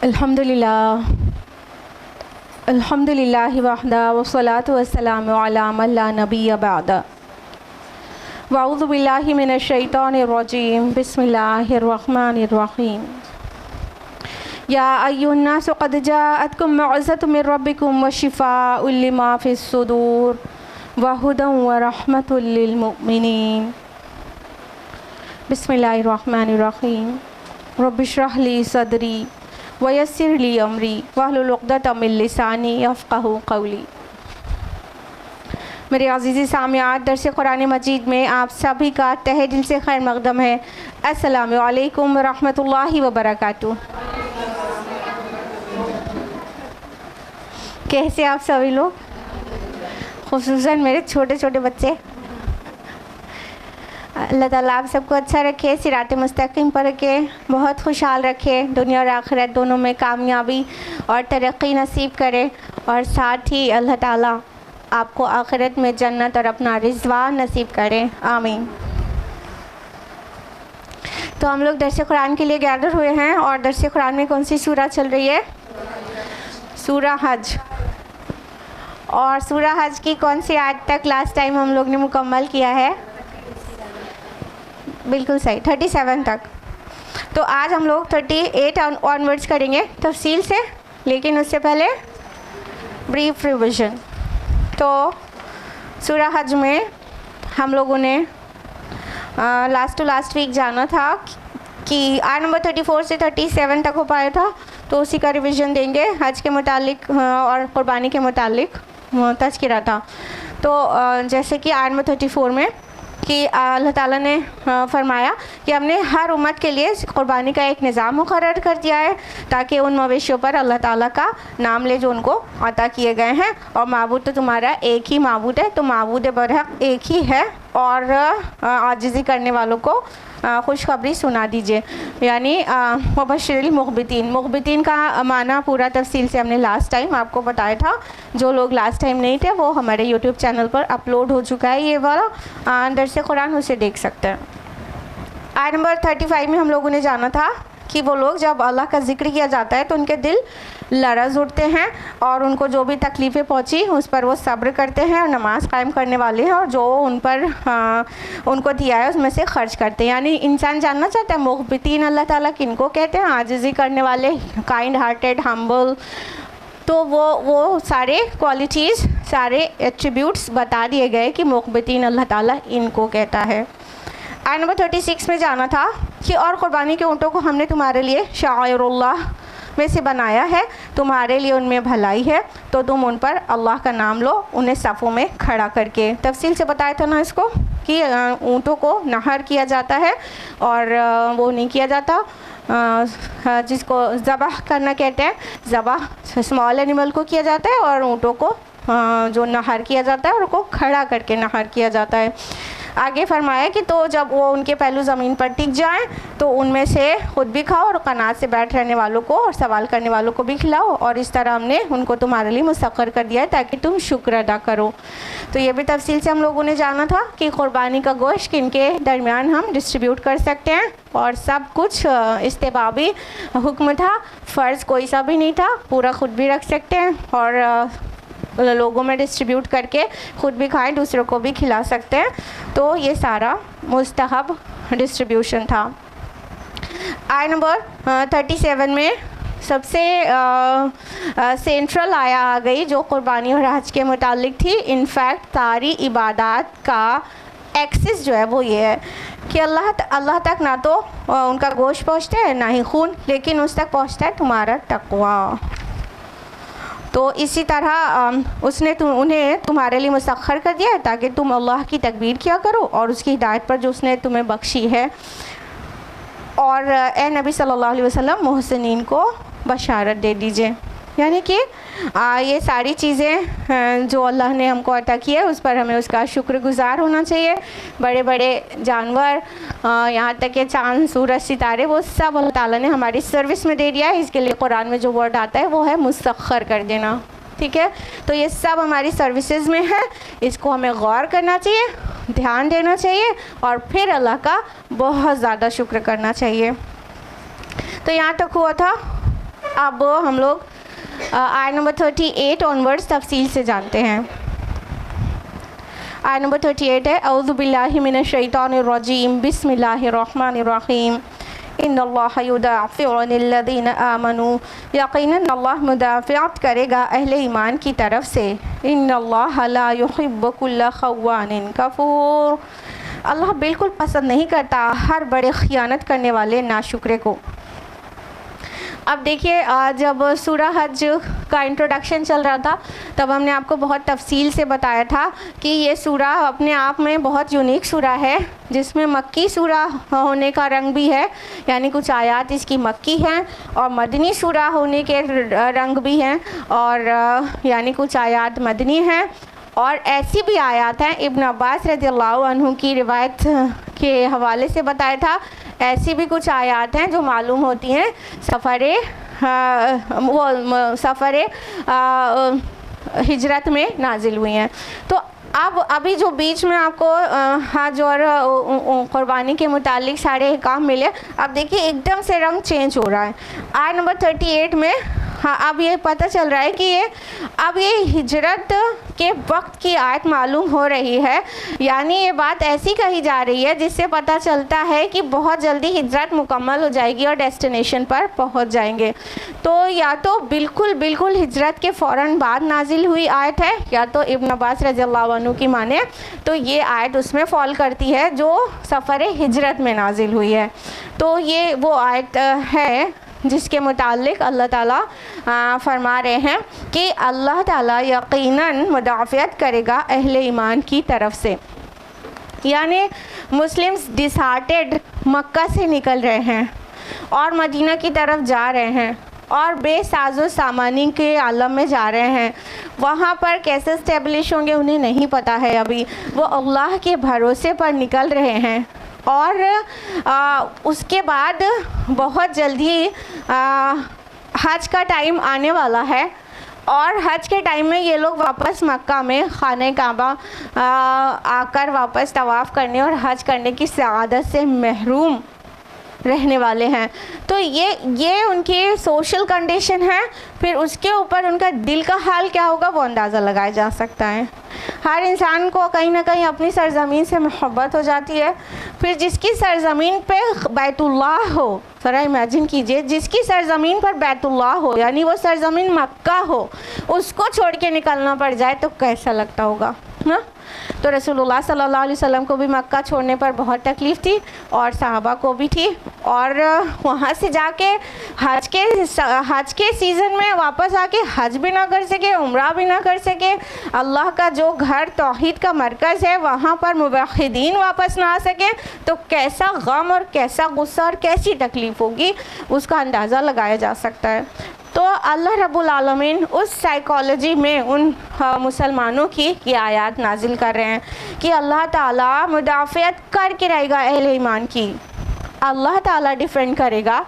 अल्हम्दुलिल्लाह अल्हम्दुलिल्लाहि वहदा वस्सलातु वस्सलामु अला मन ला नबिय्य बअदा वअऊज़ु बिल्लाहि मिनश शैतानिर रजीम बिस्मिल्लाहिर रहमानिर रहीम या अय्युहन नासु क़द जाअतकुम मौइज़तुम मिर रब्बिकुम व शिफ़ाउल लिमा फ़िस सुदूर व हुदन व रहमतुल लिल मुमिनीन बिस्मिल्लाहिर रहमानिर रहीम रब्बिश्रह ली सदरी व यस्सिर ली अमरी वहलुल उक़दतम मिन लिसानी यफ़क़हू क़ौली। मेरे अज़ीज़ी सामियात, दर्स कुरान मजीद में आप सभी का तहे दिल से खैर मक़दम है। अस्सलामु अलैकुम व रहमतुल्लाहि व बरकातुहू। कैसे आप सभी लोग, ख़ुसूसन मेरे छोटे छोटे बच्चे। अल्लाह ताला आप सबको अच्छा रखे, सिरात मुस्तकीम पर रखे, बहुत खुशहाल रखे, दुनिया और आखिरत दोनों में कामयाबी और तरक्की नसीब करे, और साथ ही अल्लाह ताला आपको आखिरत में जन्नत और अपना रिज़वान नसीब करे, आमीन। तो हम लोग दर्स कुरान के लिए गैदर हुए हैं, और दर्स कुरान में कौन सी सूरा चल रही है? सूरा हज। और सूरा हज की कौन सी आयत तक लास्ट टाइम हम लोग ने मुकम्मल किया है? बिल्कुल सही, 37 तक। तो आज हम लोग 38 ऑनवर्ड्स करेंगे तफसील से, लेकिन उससे पहले ब्रीफ रिविज़न। तो सूरा हज में हम लोगों ने लास्ट टू लास्ट वीक जाना था कि आयत नंबर 34 से 37 तक हो पाया था, तो उसी का रिवीजन देंगे। हज के मुतालिक और क़ुरबानी के मुतालिक तज़किरा था। तो जैसे कि आयत नंबर 34 में कि अल्लाह ताला ने फरमाया कि हमने हर उम्मत के लिए क़ुरबानी का एक निज़ाम मुकर्रर कर दिया है, ताकि उन मवेशियों पर अल्लाह ताला का नाम ले जो उनको अता किए गए हैं। और माबूद तो तुम्हारा एक ही माबूद है, तो माबूद बरहक एक ही है, और आजिज़ी करने वालों को खुशखबरी सुना दीजिए, यानी मुबश्शिरिल मुख़बितीन। मुख़बितीन का माना पूरा तफसील से हमने लास्ट टाइम आपको बताया था। जो लोग लास्ट टाइम नहीं थे वो हमारे यूट्यूब चैनल पर अपलोड हो चुका है, ये वाला दर्स कुरान, उसे देख सकते हैं। आयत नंबर 35 में हम लोगों ने जाना था कि वो लोग जब अल्लाह का ज़िक्र किया जाता है तो उनके दिल लरज़ उठते हैं, और उनको जो भी तकलीफ़ें पहुंची उस पर वो सब्र करते हैं और नमाज़ कायम करने वाले हैं, और जो उन पर उनको दिया है उसमें से ख़र्च करते हैं। यानी इंसान जानना चाहता है मुख़बितीन अल्लाह ताला किनको कहते हैं? आजिज़ी करने वाले, काइंड हार्टेड, हम्बल। तो वो सारे क्वालिटीज़, सारे एट्रीब्यूट्स बता दिए गए कि मुख़बितीन अल्लाह ताला इनको कहता है। आयत नंबर 36 में जाना था कि और क़ुरबानी के ऊँटों को हमने तुम्हारे लिए शाइरुल्लाह में से बनाया है, तुम्हारे लिए उनमें भलाई है, तो तुम उन पर अल्लाह का नाम लो, उन्हें सफ़ों में खड़ा करके। तफसील से बताया था ना इसको कि ऊँटों को नहर किया जाता है, और वो नहीं किया जाता जिसको ज़बह करना कहते हैं। ज़बह स्मॉल एनिमल को किया जाता है, और ऊँटों को जो नहर किया जाता है उनको खड़ा करके नहर किया जाता है। आगे फरमाया कि तो जब वो उनके पहलू ज़मीन पर टिक जाएं तो उनमें से ख़ुद भी खाओ, और कनात से बैठ रहने वालों को और सवाल करने वालों को भी खिलाओ, और इस तरह हमने उनको तुम्हारे लिए मुसख्खर कर दिया है ताकि तुम शुक्र अदा करो। तो ये भी तफसील से हम लोगों ने जाना था कि क़ुरबानी का गोश्त किनके दरमियान हम डिस्ट्रीब्यूट कर सकते हैं, और सब कुछ इस्तेहबाबी हुक्म था, फ़र्ज़ कोई सा भी नहीं था, पूरा ख़ुद भी रख सकते हैं और लोगों में डिस्ट्रीब्यूट करके ख़ुद भी खाएं, दूसरों को भी खिला सकते हैं। तो ये सारा मुस्तहब डिस्ट्रीब्यूशन था। आयत नंबर 37 में सबसे सेंट्रल आया आ गई जो क़ुरबानी और हज के मुतालिक थी। इनफैक्ट सारी इबादत का एक्सेस जो है वो ये है कि अल्लाह तक ना तो उनका गोश्त पहुँचता है, ना ही खून, लेकिन उस तक पहुँचता है तुम्हारा तक़वा। तो इसी तरह उसने उन्हें तुम्हारे लिए मुसख्खर कर दिया है ताकि तुम अल्लाह की तकबीर किया करो और उसकी हिदायत पर जो उसने तुम्हें बख्शी है। और ए नबी सल्लल्लाहु अलैहि वसल्लम मोहसिनीन को बशारत दे दीजिए, यानी कि ये सारी चीज़ें जो अल्लाह ने हमको अता की है उस पर हमें उसका शुक्रगुज़ार होना चाहिए। बड़े बड़े जानवर, यहाँ तक कि चाँद, सूरज, सितारे, वो सब अल्लाह ताला ने हमारी सर्विस में दे दिया है। इसके लिए कुरान में जो वर्ड आता है वो है मुसख्खर कर देना, ठीक है। तो ये सब हमारी सर्विसेज में है, इसको हमें गौर करना चाहिए, ध्यान देना चाहिए, और फिर अल्लाह का बहुत ज़्यादा शुक्र करना चाहिए। तो यहाँ तक हुआ था अब हम लोग आयत नंबर 38 ऑनवर्ड्स तफसील से जानते हैं। आयत नंबर 38 है, औज़ु बिल्लाहि मिनश शैतानिर रजीम, बिस्मिल्लाहिर रहमानिर रहीम, इन्नल्लाह युदाफ़िउ अनिल्लज़ीना आमनू, यकीनन अल्लाह मुदाफ़िअत करेगा अहले ईमान की तरफ से। इन्नल्लाह ला युहिब्बु कुल्ला ख़व्वानिन कफ़ूर, अल्लाह बिल्कुल पसंद नहीं करता हर बड़े ख़ियानत करने वाले नाशुक्रे को। अब देखिए, जब सूरा हज का इंट्रोडक्शन चल रहा था तब हमने आपको बहुत तफसील से बताया था कि ये सूरा अपने आप में बहुत यूनिक सूरा है, जिसमें मक्की सूरा होने का रंग भी है, यानी कुछ आयात इसकी मक्की हैं, और मदनी सूरा होने के रंग भी हैं, और यानी कुछ आयात मदनी हैं, और ऐसी भी आयात हैं इब्न अब्बास रज़ियल्लाहु अन्हु की रिवायत के हवाले से बताया था, ऐसी भी कुछ आयात हैं जो मालूम होती हैं सफ़र हिजरत में नाजिल हुई हैं। तो अब अभी जो बीच में आपको हज और क़ुरबानी के मुतालिक सारे अहकाम मिले, अब देखिए एकदम से रंग चेंज हो रहा है। आयत नंबर 38 में अब ये पता चल रहा है कि ये हिजरत के वक्त की आयत मालूम हो रही है, यानी ये बात ऐसी कही जा रही है जिससे पता चलता है कि बहुत जल्दी हिजरत मुकम्मल हो जाएगी और डेस्टिनेशन पर पहुंच जाएंगे। तो या तो बिल्कुल हिजरत के फ़ौरन बाद नाजिल हुई आयत है, या तो इब्न अब्बास रज़ियल्लाहु अन्हु की माने तो ये आयत उसमें फ़ॉल करती है जो सफ़र हिजरत में नाजिल हुई है। तो ये वो आयत है जिसके मुतालिक अल्लाह ताला फरमा रहे हैं कि अल्लाह ताला यकीनन मुदाफ़ियत करेगा अहले ईमान की तरफ से, यानी मुस्लिम्स डिसहार्टेड मक्का से निकल रहे हैं और मदीना की तरफ जा रहे हैं और बेसाज़ो सामानी के आलम में जा रहे हैं। वहाँ पर कैसे स्टेब्लिश होंगे उन्हें नहीं पता है, अभी वो अल्लाह के भरोसे पर निकल रहे हैं, और उसके बाद बहुत जल्दी हज का टाइम आने वाला है, और हज के टाइम में ये लोग वापस मक्का में खाने काबा आकर वापस तवाफ़ करने और हज करने की सआदत से महरूम रहने वाले हैं। तो ये उनकी सोशल कंडीशन है, फिर उसके ऊपर उनका दिल का हाल क्या होगा वो अंदाज़ा लगाया जा सकता है। हर इंसान को कहीं ना कहीं अपनी सरज़मीन से मोहब्बत हो जाती है, फिर जिसकी सरज़मीन पे बैतुल्लाह हो, ज़रा इमेजिन कीजिए, जिसकी सरज़मीन पर बैतुल्लाह हो यानी वो सरज़मीन मक्का हो, उसको छोड़ के निकलना पड़ जाए तो कैसा लगता होगा ना। तो रसूलुल्लाह सल्लल्लाहु अलैहि वसल्लम को भी मक्का छोड़ने पर बहुत तकलीफ़ थी और सहाबा को भी थी, और वहाँ से जाके हज के सीज़न में वापस आके हज भी ना कर सके, उम्रा भी ना कर सके, अल्लाह का जो घर तौहीद का मरकज़ है वहाँ पर मुवहिदीन वापस ना आ सके, तो कैसा गम और कैसा गुस्सा और कैसी तकलीफ़ होगी उसका अंदाज़ा लगाया जा सकता है। तो अल्लाह रब्बुल आलमीन उस साइकोलॉजी में उन मुसलमानों की ये आयत नाजिल कर रहे हैं कि अल्लाह ताला मुदाफ़ियत करके रहेगा अहले ईमान की, अल्लाह ताला डिफेंड करेगा।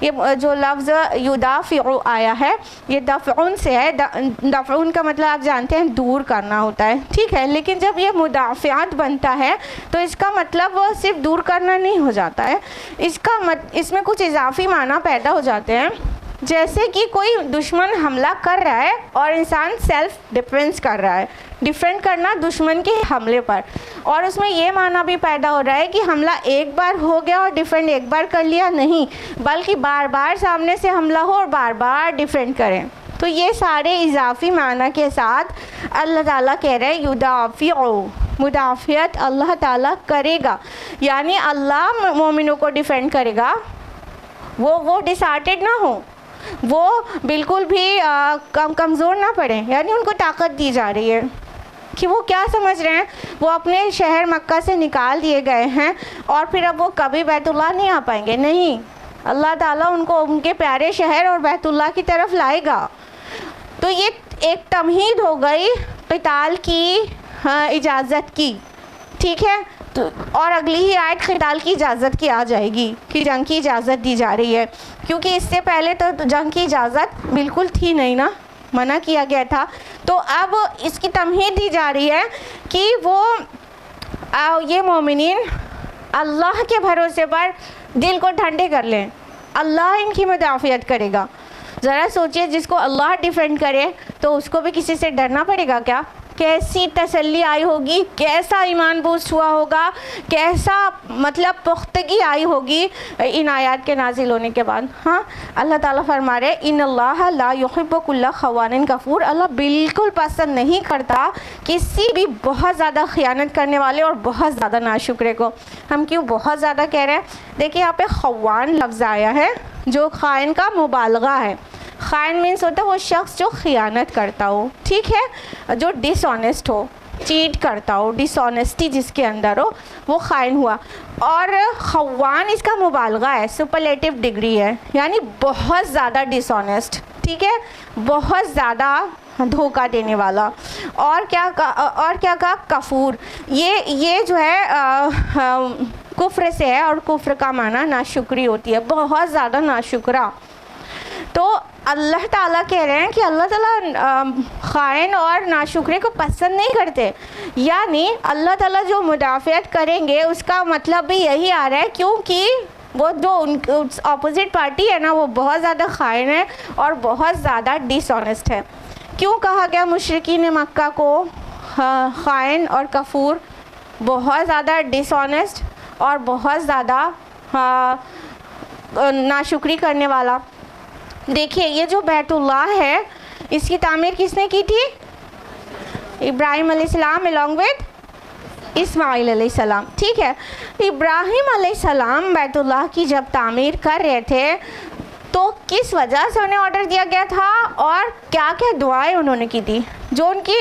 ये जो लफ्ज़ युदाफ़िउ आया है ये दफ़उन से है, दफ़उन का मतलब आप जानते हैं दूर करना होता है, ठीक है, लेकिन जब ये मुदाफ़ियत बनता है तो इसका मतलब वो सिर्फ दूर करना नहीं हो जाता है, इसमें कुछ इजाफ़ी माना पैदा हो जाते हैं, जैसे कि कोई दुश्मन हमला कर रहा है और इंसान सेल्फ डिफेंस कर रहा है, डिफेंड करना दुश्मन के हमले पर, और उसमें ये माना भी पैदा हो रहा है कि हमला एक बार हो गया और डिफेंड एक बार कर लिया नहीं, बल्कि बार बार सामने से हमला हो और बार बार डिफेंड करें। तो ये सारे इजाफ़ी माना के साथ अल्लाह ताला कह रहे हैं युदाफ़िउ, मुदाफ़ियत अल्लाह ताला करेगा, यानी अल्लाह मोमिनों को डिफेंड करेगा, वो डिसहार्टेड ना हो, वो बिल्कुल भी कमज़ोर ना पड़े, यानी उनको ताकत दी जा रही है कि वो क्या समझ रहे हैं, वो अपने शहर मक्का से निकाल दिए गए हैं और फिर अब वो कभी बैतुल्लाह नहीं आ पाएंगे, नहीं, अल्लाह ताला उनको उनके प्यारे शहर और बैतुल्लाह की तरफ लाएगा। तो ये एक तमहीद हो गई क़िताल की इजाज़त की, ठीक है। तो और अगली ही आयत क़िताल की इजाज़त की आ जाएगी कि जंग की इजाज़त दी जा रही है, क्योंकि इससे पहले तो जंग की इजाज़त बिल्कुल थी नहीं ना, मना किया गया था। तो अब इसकी तमहीद दी जा रही है कि वो ये मोमिनीन अल्लाह के भरोसे पर दिल को ठंडे कर लें, अल्लाह इनकी मुदाफ़ियत करेगा। ज़रा सोचिए, जिसको अल्लाह डिफेंड करे तो उसको भी किसी से डरना पड़ेगा क्या? कैसी तसल्ली आई होगी, कैसा ईमान बूस्ट हुआ होगा, कैसा मतलब पुख्तगी आई होगी इन आयत के नाजिल होने के बाद। हाँ, अल्लाह ताला फरमा रहे इन्नल्लाह ला युहिब्बु कुल्ला खवानिन कफूर, अल्लाह बिल्कुल पसंद नहीं करता किसी भी बहुत ज़्यादा ख़यानत करने वाले और बहुत ज़्यादा नाशुक्रे को। हम क्यों बहुत ज़्यादा कह रहे हैं? देखिए यहाँ पे खवान लफ्ज़ आया है जो खाइन का मुबालगा है। खाइन मीन्स होता है वो शख्स जो खियानत करता हो, ठीक है, जो डिसऑनेस्ट हो, चीट करता हो, डिसऑनेस्टी जिसके अंदर हो, वो खाइन हुआ। और खवान इसका मुबालगा है, सुपरलेटिव डिग्री है, यानी बहुत ज़्यादा डिसऑनेस्ट, ठीक है, बहुत ज़्यादा धोखा देने वाला। और क्या कहा? कफूर। ये जो है कुफ्र से है, और कुफ्र का माना नाशुक्री होती है, बहुत ज़्यादा नाशुक्रा। तो अल्लाह ताला कह रहे हैं कि अल्लाह ताला खाइन और नाशुक्रे को पसंद नहीं करते, यानी अल्लाह ताला जो मुदाफ़ियत करेंगे उसका मतलब भी यही आ रहा है, क्योंकि वो जो अपोजिट पार्टी है ना वो बहुत ज़्यादा खाइन है और बहुत ज़्यादा डिसऑनेस्ट है। क्यों कहा गया मुशरिकीन मक्का को खाइन और कफूर, बहुत ज़्यादा डिसऑनेस्ट और बहुत ज़्यादा नाशुक्री करने वाला? देखिए, ये जो बैतुल्लाह है इसकी तामीर किसने की थी? इब्राहिम अलैहिस्सलाम अलॉन्ग विद इस्माइल अलैहिस्सलाम, ठीक है। इब्राहिम अलैहिस्सलाम बैतुल्लाह की जब तामीर कर रहे थे तो किस वजह से उन्हें ऑर्डर दिया गया था और क्या क्या दुआएं उन्होंने की थी? जो उनकी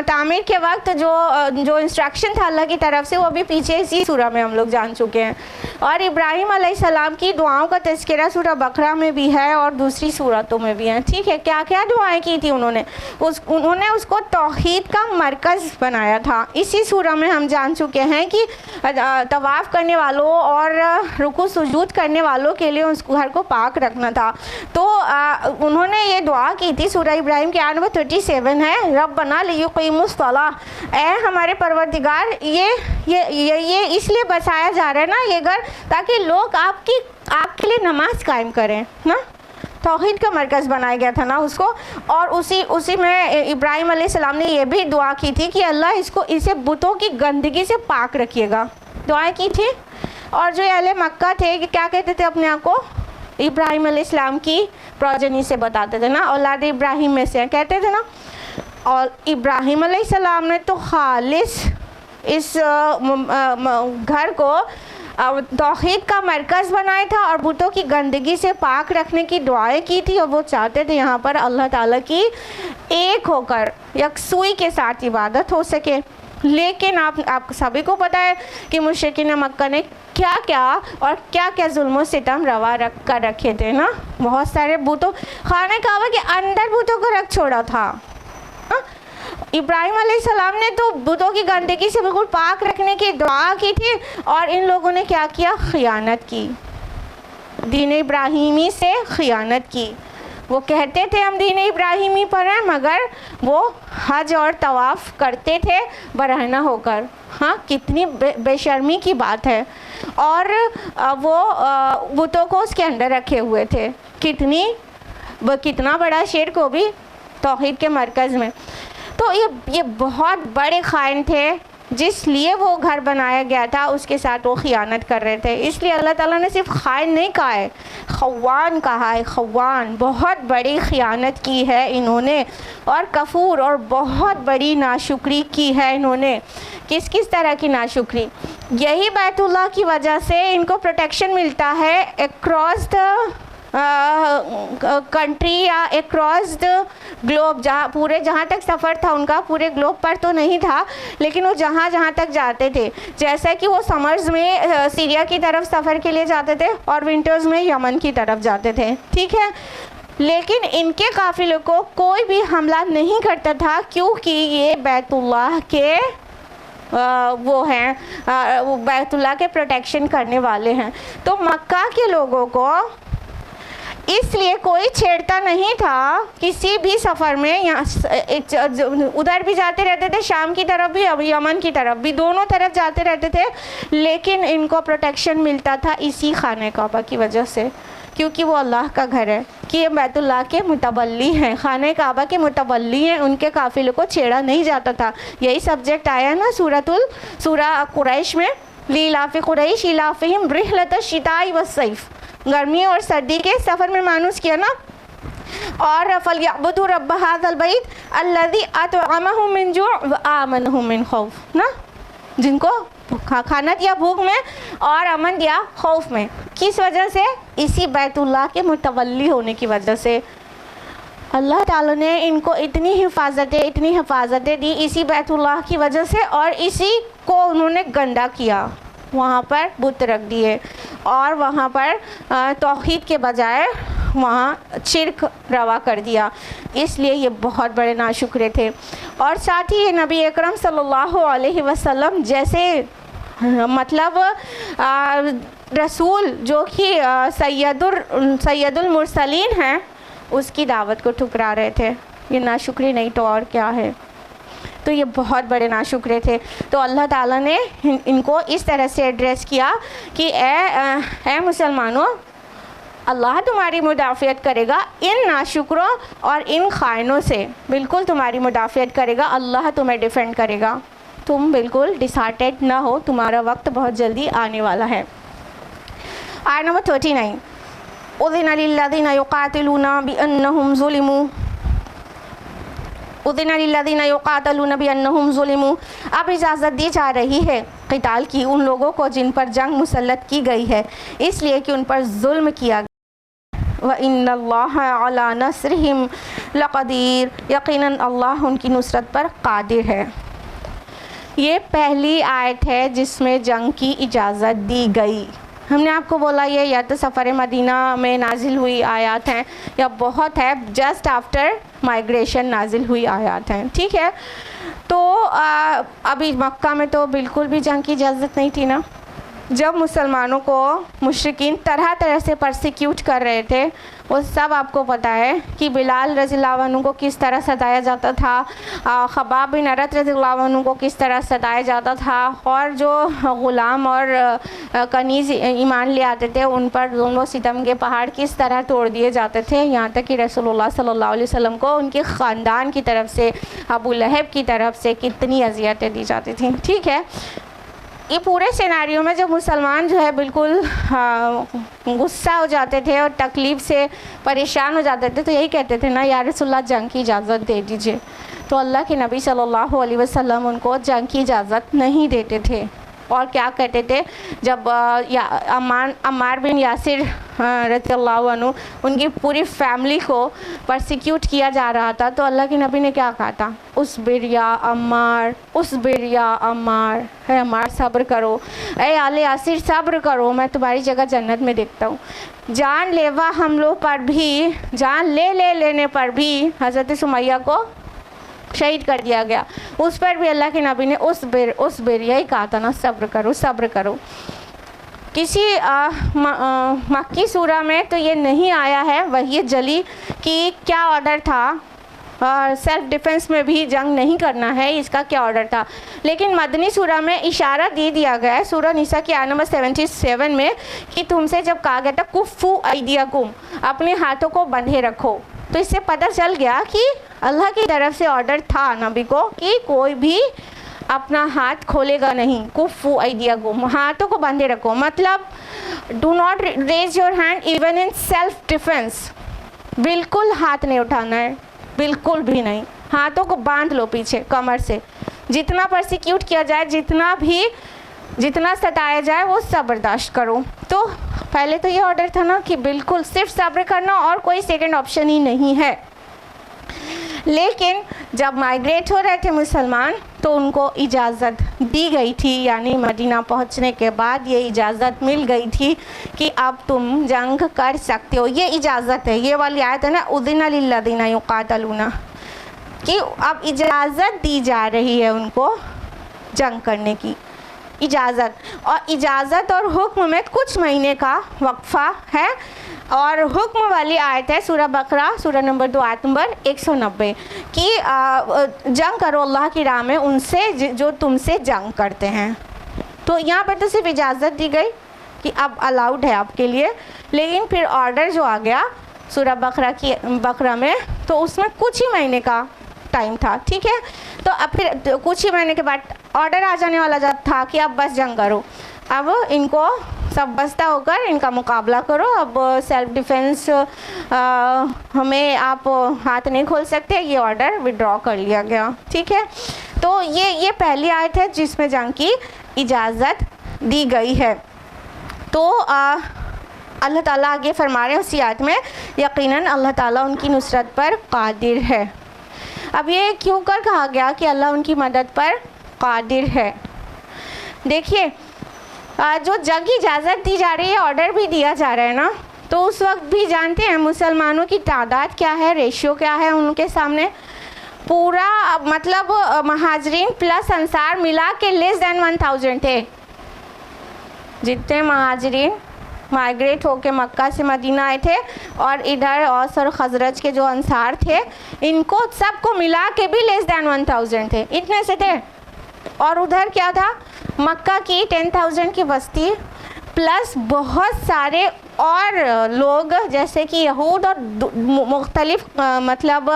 तामीर के वक्त जो इंस्ट्रक्शन था अल्लाह की तरफ से, वो अभी पीछे इसी सूरा में हम लोग जान चुके हैं। और इब्राहिम अलैहिस्सलाम की दुआओं का तज़किरा सूरा बकरा में भी है और दूसरी सूरतों में भी है, ठीक है। क्या क्या दुआएं की थी उन्होंने? उन्होंने उसको तौहीद का मरकज़ बनाया था। इसी सूरा में हम जान चुके हैं कि तवाफ़ करने वालों और रुकू सुजूद करने वालों के लिए उस घर को पाक रखना था। तो उन्होंने ये दुआ की थी, सूरा इब्राहिम के आयत नंबर 37 है, रब्बना लियुक़ीमुस्सलाह, ऐ हमारे परवरदिगार ये इसलिए बसाया जा रहा है ना ये घर, ताकि लोग आपके लिए नमाज कायम करें ना। तौहीद का मरकज़ बनाया गया था ना उसको। और उसी में इब्राहिम अलैहिस्सलाम ने ये भी दुआ की थी कि अल्लाह इसे बुतों की गंदगी से पाक रखिएगा, दुआएं की थी। और जो अहले मक्का थे कि क्या कहते थे अपने आप को? इब्राहिम अलैहिस्सलाम की प्रोजनी से बताते थे ना, औलाद इब्राहिम में से कहते थे ना। और इब्राहिम अलैहिस्सलाम ने तो खालिस इस घर को तौहीद का मरकज़ बनाया था और बुतों की गंदगी से पाक रखने की दुआएं की थी। और वो चाहते थे यहाँ पर अल्लाह ताला की एक होकर यकसुई के साथ इबादत हो सके। लेकिन आप सभी को पता है कि मुशरिकीन मक्का ने क्या क्या और क्या क्या जुल्म सितम रवा कर रखे थे ना। बहुत सारे बुतों, खाने काबा के अंदर बुतों को रख छोड़ा था। इब्राहिम अलैहिस्सलाम ने तो बुतों की गंदगी से बिल्कुल पाक रखने की दुआ की थी, और इन लोगों ने क्या किया? खियानत की, दीन इब्राहिमी से खियानत की। वो कहते थे हम दीन इब्राहिमी पर हैं, मगर वो हज और तवाफ़ करते थे बरहना होकर। हाँ, कितनी बेशर्मी की बात है। और वो बुतों को उसके अंदर रखे हुए थे, कितना बड़ा शेर को भी तौहीद के मरकज़ में। तो ये बहुत बड़े खाइन थे, जिसलिए वो घर बनाया गया था उसके साथ वो खियानत कर रहे थे। इसलिए अल्लाह ताला ने सिर्फ खाइन नहीं कहा है, खवान कहा है। खवान, बहुत बड़ी खियानत की है इन्होंने। और कफूर, और बहुत बड़ी नाशुक्री की है इन्होंने। किस किस तरह की नाशुक्री? यही बैतुल्लाह की वजह से इनको प्रोटेक्शन मिलता है अक्रॉस द कंट्री या अक्रॉस द ग्लोब। जहाँ तक सफ़र था उनका पूरे ग्लोब पर तो नहीं था, लेकिन वो जहाँ तक जाते थे, जैसा कि वो समर्स में सीरिया की तरफ सफ़र के लिए जाते थे और विंटर्स में यमन की तरफ जाते थे, ठीक है। लेकिन इनके काफ़िले को कोई भी हमला नहीं करता था, क्योंकि ये बैतुल्लाह के वो हैं, वो बैतुल्लाह के प्रोटेक्शन करने वाले हैं। तो मक्का के लोगों को इसलिए कोई छेड़ता नहीं था किसी भी सफ़र में। यहाँ उधर भी जाते रहते थे, शाम की तरफ भी, यमन की तरफ भी, दोनों तरफ जाते रहते थे। लेकिन इनको प्रोटेक्शन मिलता था इसी खाने काबा की वजह से, क्योंकि वो अल्लाह का घर है। कि ये बैतुल्लाह के मुतवल्ली हैं, खाने काबा के मुतवल्ली हैं, उनके काफिले को छेड़ा नहीं जाता था। यही सब्जेक्ट आया ना सूरा कुरैश में, लीलाफ़ि कुरैश इलाफ़िहिम रिहलत शिताई व सैफ, गर्मी और सर्दी के सफ़र में मानूस किया ना। और फलयअबुदू रब्ब हाज़ल बैत अल्लज़ी अतअमहुम मिन जू' व आमनहुम मिन खौफ ना, जिनको खाना दिया भूख में और अमन दिया खौफ में। किस वजह से? इसी बैतुल्लाह के मुतवल्ली होने की वजह से। अल्लाह ताला ने इनको इतनी हिफाजतें दी इसी बैतुल्लाह की वजह से, और इसी को उन्होंने गंदा किया, वहाँ पर बुत रख दिए और वहाँ पर तौहीद के बजाय वहाँ शिर्क रवा कर दिया, इसलिए ये बहुत बड़े नाशुक्रे थे। और साथ ही नबी अकरम सल्लल्लाहु अलैहि वसल्लम जैसे मतलब रसूल जो कि सैयदुल मुरसलीन हैं, उसकी दावत को ठुकरा रहे थे। ये नाशुक्री नहीं तो और क्या है। तो ये बहुत बड़े नाशुक्रे थे। तो अल्लाह ताला ने इनको इस तरह से एड्रेस किया कि ए मुसलमानों, अल्लाह तुम्हारी मुदाफ़ियत करेगा इन नाशुक्रों और इन खाइनों से, बिल्कुल तुम्हारी मुदाफ़ियत करेगा, अल्लाह तुम्हें डिफेंड करेगा। तुम बिल्कुल डिसहार्टेड ना हो, तुम्हारा वक्त बहुत जल्दी आने वाला है। आयत नंबर 39, उज़िना लिल्लज़ीना युक़ातिलूना बिअन्नहुम ज़ुलिमू, उज़िना लिल्लज़ीना युक़ातिलूना बिअन्नहुम ज़ुलिमू, अब इजाज़त दी जा रही है क़िताल की उन लोगों को जिन पर जंग मुसल्लत की गई है, इसलिए कि उन पर जुल्म किया गया। व इन्नल्लाहा अला नस्रिहिम लक़दीर, यकीनन अल्लाह उनकी नुसरत पर कादिर है। ये पहली आयत है जिसमें जंग की इजाज़त दी गई। हमने आपको बोला ये या तो सफ़र मदीना में नाजिल हुई आयत हैं या बहुत है जस्ट आफ्टर माइग्रेशन नाजिल हुई आयत हैं, ठीक है। तो अभी मक्का में तो बिल्कुल भी जंग की इजाज़त नहीं थी ना। जब मुसलमानों को मुशरिकीन तरह तरह से परसिक्यूट कर रहे थे, वो सब आपको पता है कि बिलाल रज़ियल्लाहु अन्हु को किस तरह सताया जाता था, ख़ब्बाब बिन अरत रज़ियल्लाहु अन्हु को किस तरह सताया जाता था, और जो ग़ुलाम और कनीज़ ईमान ले आते थे उन पर दोनों सितम के पहाड़ किस तरह तोड़ दिए जाते थे, यहाँ तक कि रसूलुल्लाह सल्लल्लाहु अलैहि वसल्लम को उनके ख़ानदान की तरफ से, अबू लहब की तरफ से कितनी अज़ियतें दी जाती थी, ठीक है। ये पूरे सिनेरियो में जब मुसलमान जो है बिल्कुल गुस्सा हो जाते थे और तकलीफ़ से परेशान हो जाते थे, तो यही कहते थे ना, या रसूलुल्लाह जंग की इजाज़त दे दीजिए। तो अल्लाह के नबी सल्लल्लाहु अलैहि वसल्लम उनको जंग की इजाज़त नहीं देते थे। और क्या कहते थे, जब अम्मार बिन यासिर रज़ियल्लाहु अन्हु उनकी पूरी फैमिली को परसिक्यूट किया जा रहा था, तो अल्लाह के नबी ने क्या कहा था, उसबिर या अम्मार, उसबिर या अम्मार, है अम्मार सब्र करो, ए आले यासिर सब्र करो, मैं तुम्हारी जगह जन्नत में देखता हूँ। जानलेवा हमलों पर भी, जान लेने पर भी हज़रत सुमैया को शहीद कर दिया गया, उस पर भी अल्लाह के नबी ने उस बिर यही कहा था ना, सब्र करो सब्र करो। किसी मक्की सूरा में तो ये नहीं आया है वही जली कि क्या ऑर्डर था, सेल्फ डिफेंस में भी जंग नहीं करना है, इसका क्या ऑर्डर था, लेकिन मदनी सूरा में इशारा दे दिया गया है सूरा निसा की आयत नंबर 77 में कि तुमसे जब कहा गया था कुफ़्फू अयदियकुम, अपने हाथों को बंधे रखो। तो इससे पता चल गया कि अल्लाह की तरफ से ऑर्डर था नबी को कि कोई भी अपना हाथ खोलेगा नहीं, कुफ़्फू अयदियकुम, हाथों को बांधे रखो, मतलब do not raise your hand even in self defence, बिल्कुल हाथ नहीं उठाना है, बिल्कुल भी नहीं, हाथों को बांध लो पीछे कमर से, जितना परसिक्यूट किया जाए, जितना सताया जाए वो सब बर्दाश्त करो। तो पहले तो ये ऑर्डर था ना कि बिल्कुल सिर्फ सब्र करना और कोई सेकंड ऑप्शन ही नहीं है। लेकिन जब माइग्रेट हो रहे थे मुसलमान तो उनको इजाज़त दी गई थी, यानी मदीना पहुंचने के बाद ये इजाज़त मिल गई थी कि अब तुम जंग कर सकते हो। ये इजाज़त है, ये वाली आयत है ना, उज़िना लिल्लज़ीना युक़ातिलूना, कि अब इजाज़त दी जा रही है उनको जंग करने की इजाज़त। और इजाज़त और हुक्म में कुछ महीने का वक्फ़ा है, और हुक्म वाली आयत है सूरह बकरा सूरह नंबर 2 आयत नंबर 190 कि जंग करो अल्लाह की राह में उनसे जो तुमसे जंग करते हैं। तो यहाँ पर तो सिर्फ इजाज़त दी गई कि अब अलाउड है आपके लिए, लेकिन फिर ऑर्डर जो आ गया सूरह बकरा में, तो उसमें कुछ ही महीने का टाइम था, ठीक है। तो अब फिर कुछ ही महीने के बाद ऑर्डर आ जाने वाला जब था कि अब बस जंग करो, अब इनको सब बस्ता होकर इनका मुकाबला करो, अब सेल्फ डिफेंस हमें आप हाथ नहीं खोल सकते, ये ऑर्डर विड्रॉ कर लिया गया, ठीक है। तो ये पहली आयत है जिसमें जंग की इजाज़त दी गई है। तो अल्लाह ताला आगे फरमा रहे हैं उसी आयत में, यकीनन अल्लाह ताला उनकी नुसरत पर कादिर है। अब ये क्यों कर कहा गया कि अल्लाह उनकी मदद पर कादिर है? देखिए, जो जंग की इजाज़त दी जा रही है, ऑर्डर भी दिया जा रहा है ना, तो उस वक्त भी जानते हैं मुसलमानों की तादाद क्या है, रेशियो क्या है उनके सामने। पूरा मतलब महाजरीन प्लस अंसार मिला के लेस देन 1000 थे। जितने महाजरीन माइग्रेट होके मक्का से मदीना आए थे और इधर औस और खजरज के जो अंसार थे, इनको सबको मिला के भी लेस देन 1000 थे, इतने से थे। और उधर क्या था, मक्का की 10,000 की बस्ती प्लस बहुत सारे और लोग जैसे कि यहूद और मुख्तलिफ मतलब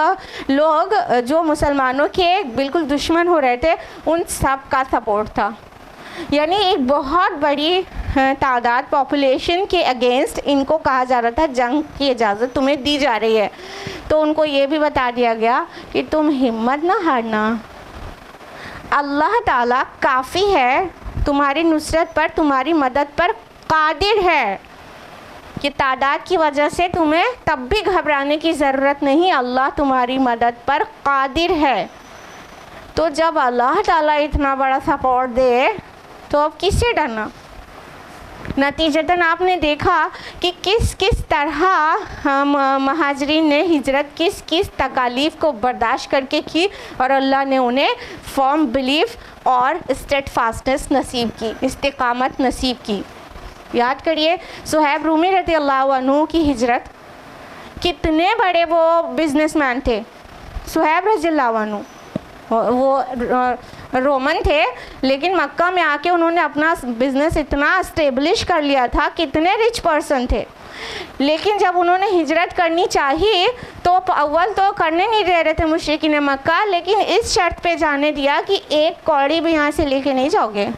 लोग जो मुसलमानों के बिल्कुल दुश्मन हो रहे थे, उन सब का सपोर्ट था। यानी एक बहुत बड़ी तादाद पॉपुलेशन के अगेंस्ट इनको कहा जा रहा था जंग की इजाज़त तुम्हें दी जा रही है। तो उनको ये भी बता दिया गया कि तुम हिम्मत ना हारना, अल्लाह ताला काफ़ी है, तुम्हारी नुसरत पर तुम्हारी मदद पर कादिर है, कि तादाद की वजह से तुम्हें तब भी घबराने की ज़रूरत नहीं, अल्लाह तुम्हारी मदद पर कादिर है। तो जब अल्लाह ताला इतना बड़ा सपोर्ट दे तो अब किससे डरना। नतीजतन आपने देखा कि किस किस तरह हम महाजरीन ने हिजरत किस किस तकालीफ को बर्दाश्त करके की और अल्लाह ने उन्हें फर्म बिलीफ और स्टेडफास्टनेस नसीब की, इस्तिकामत नसीब की। याद करिए सुहैब रूमी रज़ी अल्लाह अन्हु की हिजरत, कितने बड़े वो बिजनेसमैन थे। सुहैब रज़ी अल्लाह अन्हु वो रोमन थे, लेकिन मक्का में आके उन्होंने अपना बिज़नेस इतना स्टेब्लिश कर लिया था, कितने रिच पर्सन थे। लेकिन जब उन्होंने हिजरत करनी चाहिए तो अव्वल तो करने नहीं दे रहे थे मुशरिकीन मक्का, लेकिन इस शर्त पे जाने दिया कि एक कौड़ी भी यहाँ से लेके नहीं जाओगे।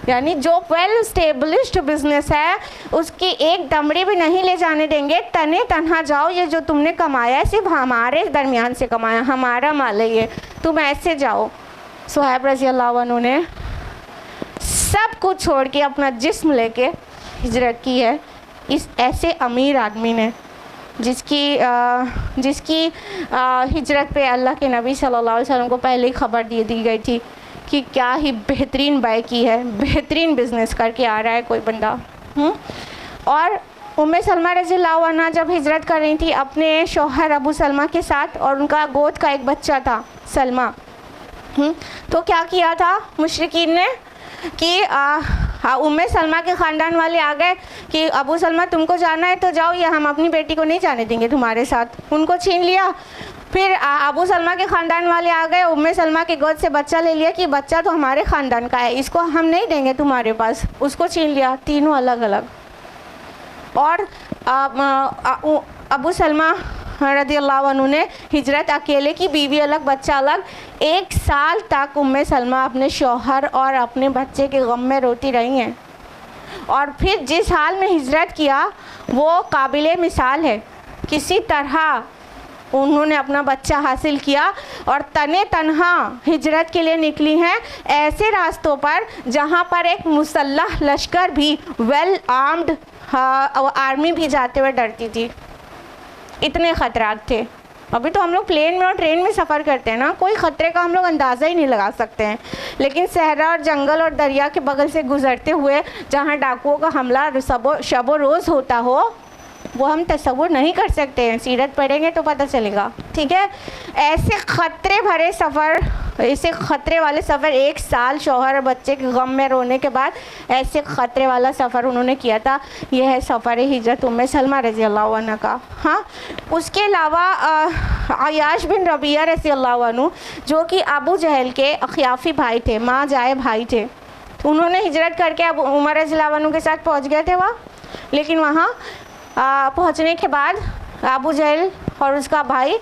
यानी जो वेल स्टेब्लिश्ड बिजनेस है उसकी एक दमड़ी भी नहीं ले जाने देंगे, तने तनहा जाओ, ये जो तुमने कमाया है सिर्फ हमारे दरमियान से कमाया, हमारा माल है ये, तुम ऐसे जाओ। सुहैब रज़ी अल्लाह अन्हु ने सब कुछ छोड़ के अपना जिस्म लेके हिजरत की है, इस ऐसे अमीर आदमी ने जिसकी हिजरत पे अल्लाह के नबी सल्लल्लाहु अलैहि वसल्लम को पहले ही खबर दी गई थी कि क्या ही बेहतरीन बाय की है, बेहतरीन बिजनेस करके आ रहा है कोई बंदा। और उम्मे सलमा रज़ियल्लाहु अन्हा जब हिजरत कर रही थी अपने शौहर अबू सलमा के साथ, और उनका गोद का एक बच्चा था सलमा, तो क्या किया था मुशरिकीन ने कि उम्मे सलमा के ख़ानदान वाले आ गए कि अबू सलमा तुमको जाना है तो जाओ, या हम अपनी बेटी को नहीं जाने देंगे तुम्हारे साथ, उनको छीन लिया। फिर अबू सलमा के ख़ानदान वाले आ गए, उम्मे सलमा के गोद से बच्चा ले लिया कि बच्चा तो हमारे ख़ानदान का है, इसको हम नहीं देंगे तुम्हारे पास, उसको छीन लिया। तीनों अलग अलग। और अबू सलमा रज़ियल्लाहु अन्हु ने हिजरत अकेले की, बीवी अलग बच्चा अलग। 1 साल तक उम्मे सलमा अपने शौहर और अपने बच्चे के गम में रोती रही हैं। और फिर जिस हाल में हिजरत किया वो काबिले मिसाल है, किसी तरह उन्होंने अपना बच्चा हासिल किया और तने तनहा हिजरत के लिए निकली हैं ऐसे रास्तों पर जहाँ पर एक मुसल्लह लश्कर भी, वेल आर्म्ड आर्मी भी जाते हुए डरती थी, इतने ख़तरात थे। अभी तो हम लोग प्लेन में और ट्रेन में सफ़र करते हैं ना, कोई ख़तरे का हम लोग अंदाज़ा ही नहीं लगा सकते हैं, लेकिन सहरा और जंगल और दरिया के बगल से गुज़रते हुए जहाँ डाकुओं का हमला शबो रोज़ होता हो, वो हम तसव्वुर नहीं कर सकते हैं। सीरत पढ़ेंगे तो पता चलेगा, ठीक है। ऐसे ख़तरे भरे सफ़र, ऐसे ख़तरे वाले सफ़र, 1 साल शौहर और बच्चे के गम में रोने के बाद ऐसे ख़तरे वाला सफ़र उन्होंने किया था। यह है सफ़र हिजरत उम्मे सलमा रज़ियल्लाहु अन्हा का। हाँ, उसके अलावा अयाश बिन रबिया रज़ियल्लाहु अन्हु जो कि अबू जहल के अखियाफ़ी भाई थे, माँ जाए भाई थे, उन्होंने हिजरत करके अब उमर रज़ियल्लाहु अन्हु के साथ पहुँच गए थे वहाँ। लेकिन वहाँ पहुँचने के बाद अबू जहल और उसका भाई,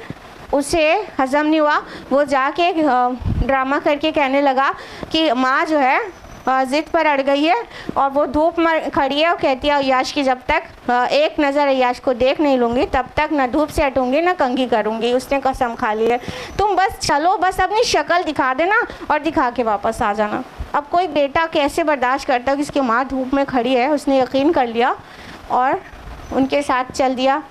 उसे हज़म नहीं हुआ, वो जाके ड्रामा करके कहने लगा कि माँ जो है ज़िद पर अड़ गई है और वो धूप में खड़ी है और कहती है अय्याश की जब तक एक नज़र अय्याश को देख नहीं लूँगी तब तक ना धूप से हटूँगी ना कंघी करूँगी। उसने कसम खा ली है। तुम बस चलो, बस अपनी शक्ल दिखा देना और दिखा के वापस आ जाना। अब कोई बेटा कैसे बर्दाश्त करता कि उसकी माँ धूप में खड़ी है। उसने यकीन कर लिया और उनके साथ चल दिया।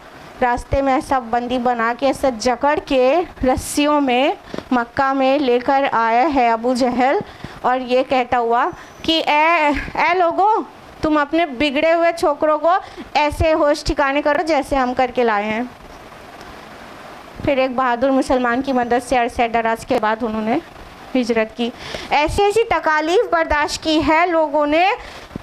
रास्ते में ऐसा बंदी बना के, ऐसा जकड़ के रस्सियों में मक्का में लेकर आया है अबू जहल, और ये कहता हुआ कि ए लोगों, तुम अपने बिगड़े हुए छोकरों को ऐसे होश ठिकाने करो जैसे हम करके लाए हैं। फिर एक बहादुर मुसलमान की मदद से अरसे दराज के बाद उन्होंने हिजरत की। ऐसी ऐसी तकालीफ बर्दाश्त की है लोगों ने,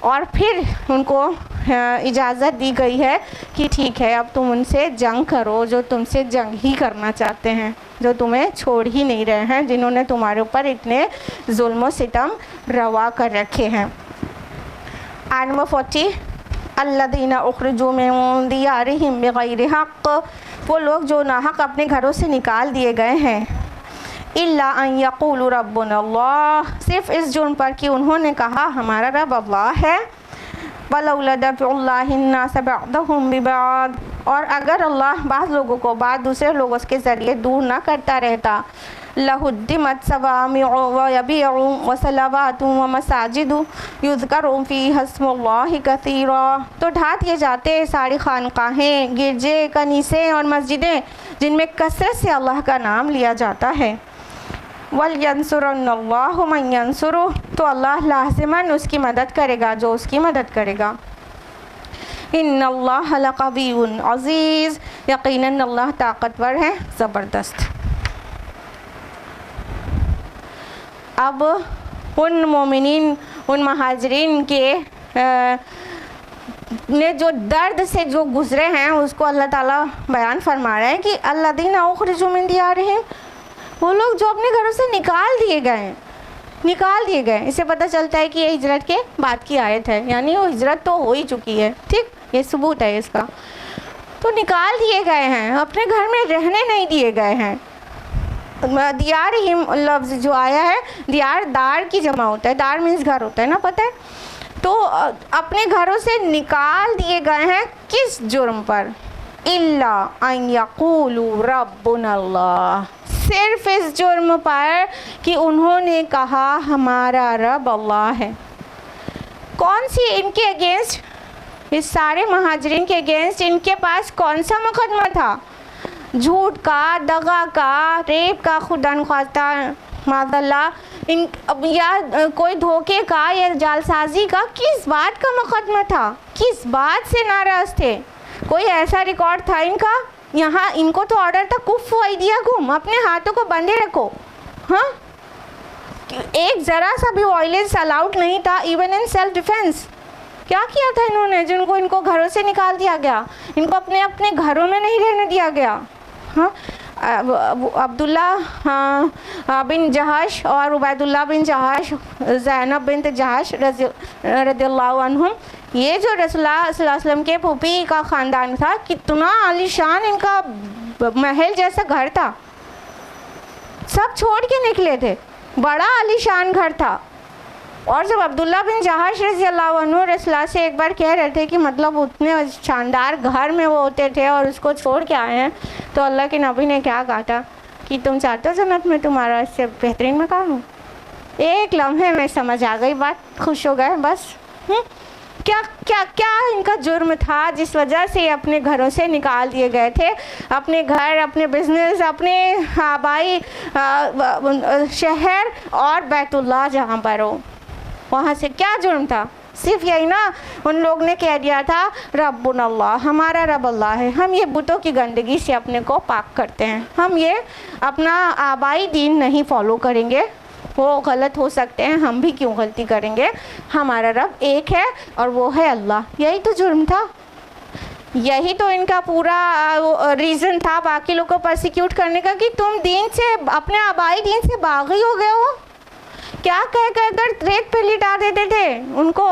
और फिर उनको इजाज़त दी गई है कि ठीक है अब तुम उनसे जंग करो जो तुमसे जंग ही करना चाहते हैं, जो तुम्हें छोड़ ही नहीं रहे हैं, जिन्होंने तुम्हारे ऊपर इतने जुल्म सितम रवा कर रखे हैं। आयत नंबर 40, अल्लज़ीना उख़रिजू मिन दियारिहिम बिग़ैरि हक़्क़, वो लोग जो नाहक अपने घरों से निकाल दिए गए हैं, इल्ला अन यक़ूलू रब्बुना अल्लाह, सिर्फ़ इस जुर्म पर कि उन्होंने कहा हमारा रब अल्लाह है। वलौला दफ़उल्लाहि अन्नास बअदहुम बिबअद, और अगर अल्लाह बाज़ लोगों को बाद दूसरे लोगों के ज़रिए दूर ना करता रहता, लहुद्दिमत सवामिउ व यबीउ व सलवातु व मसाजिदु युज़करु फ़ीहा इस्मुल्लाहि कसीरा, तो ढा दिए जाते सारी खानकाहें, गिरजे, कनीसे और मस्जिदें जिनमें कसरत से अल्लाह का नाम लिया जाता है। वलयंसुरन्नल्लाहु मन यंसुरु, तो अल्लाह लाज़िमन उसकी मदद करेगा जो उसकी मदद करेगा। इन्नल्लाह लक़वियुन अज़ीज़, यकीनन अल्लाह ताकतवर है, ज़बरदस्त। अब उन मोमिनीन, उन महाजरीन के ने जो दर्द से जो गुज़रे हैं उसको अल्लाह ताला बयान फरमा रहे हैं कि अल्लज़ीना उख़रिजू मिन दियारिहिम, वो लोग जो अपने घरों से निकाल दिए गए। इससे पता चलता है कि ये हिजरत के बाद की आयत है, यानी वो हिजरत तो हो ही चुकी है। ठीक, ये सबूत है इसका। तो निकाल दिए गए हैं, अपने घर में रहने नहीं दिए गए हैं। दियारिहिम लफ्ज़ जो आया है, दियार दार की जमा होता है, दार मीन्स घर होता है ना, पता है। तो अपने घरों से निकाल दिए गए हैं किस जुर्म पर? इल्ला अन यक़ूलू रब्बुना अल्लाह, सिर्फ इस जुर्म पर कि उन्होंने कहा हमारा रब अल्लाह है। कौन सी इनके अगेंस्ट, इस सारे महाजरीन के अगेंस्ट इनके पास कौन सा मुकदमा था? झूठ का, दगा का, रेप का, खुदा ख्वास्ता माज़ल्ला, या कोई धोखे का या जालसाजी का? किस बात का मुकदमा था? किस बात से नाराज़ थे? कोई ऐसा रिकॉर्ड था इनका? यहाँ इनको तो ऑर्डर था कुफ़्फ़ु अयदियकुम, अपने हाथों को बंधे रखो। हाँ, एक ज़रा सा भी वायलेंस अलाउड नहीं था, इवन इन सेल्फ डिफेंस। क्या किया था इन्होंने जिनको इनको घरों से निकाल दिया गया? इनको अपने अपने घरों में नहीं रहने दिया गया। हाँ, अब्दुल्ला बिन जहाश और उबैदुल्लाह बिन जहाश, ज़ैनब बिन्त जहाश रज़ियल्लाहु अन्हुम, ये जो रसूलुल्लाह सल्लल्लाहु अलैहि वसल्लम के फूफी का ख़ानदान था, कितना आलीशान इनका महल जैसा घर था। सब छोड़ के निकले थे, बड़ा आलीशान घर था। और जब अब्दुल्ला बिन जहाश रज़ियल्लाहु अन्हु रसूलुल्लाह से एक बार कह रहे थे कि मतलब उतने शानदार घर में वो होते थे और उसको छोड़ के आए हैं, तो अल्लाह के नबी ने क्या कहा था कि तुम चाहते हो जन्नत में तुम्हारा इससे बेहतरीन मकाम हो? एक लम्हे में समझ आ गई बात, खुश हो गए बस। क्या क्या क्या इनका जुर्म था जिस वजह से अपने घरों से निकाल दिए गए थे? अपने घर, अपने बिजनेस, अपने आबाई शहर और बैतुल्लाह जहाँ पर हो, वहाँ से क्या जुर्म था? सिर्फ यही ना, उन लोग ने कह दिया था रब्बुना अल्लाह, हमारा रब अल्लाह है। हम ये बुतों की गंदगी से अपने को पाक करते हैं, हम ये अपना आबाई दीन नहीं फॉलो करेंगे। वो गलत हो सकते हैं, हम भी क्यों गलती करेंगे? हमारा रब एक है और वो है अल्लाह। यही तो जुर्म था, यही तो इनका पूरा रीज़न था बाकी लोगों को परसिक्यूट करने का कि तुम दीन से, अपने आबाई दीन से बागी हो गए हो। क्या कह कर कर रेत पे लिटा देते थे उनको,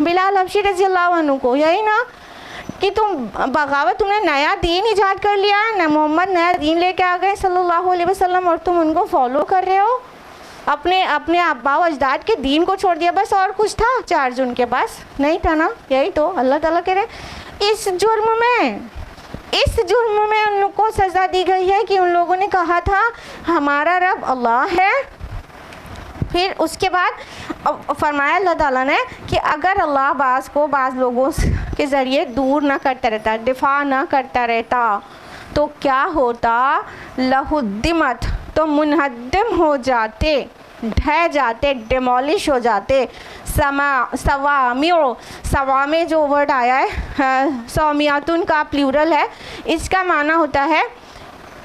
बिलाल हबशी रज़ियल्लाहु अन्हु को, यही ना कि तुम बगावत, तुमने नया दीन ईजाद कर लिया है ना, मोहम्मद नया दीन लेके आ गए सल्लल्लाहु अलैहि वसल्लम और तुम उनको फॉलो कर रहे हो, अपने अब्बा व अजदाद के दीन को छोड़ दिया बस। और कुछ था चार्ज उनके पास? नहीं था ना। यही तो अल्लाह ताला कह रहे इस जुर्म में उन लोग को सज़ा दी गई है कि उन लोगों ने कहा था हमारा रब अल्लाह है। फिर उसके बाद फरमाया अल्लाह ताला ने कि अगर अल्लाह बाज़ लोगों के ज़रिए दूर ना करता रहता, दिफा ना करता रहता, तो क्या होता? लहुद्दिमत, तो मुनहद्दिम हो जाते, ढह जाते, डिमोलिश हो जाते। सवामे जो वर्ड आया है सौमियातुन का प्लूरल है, इसका माना होता है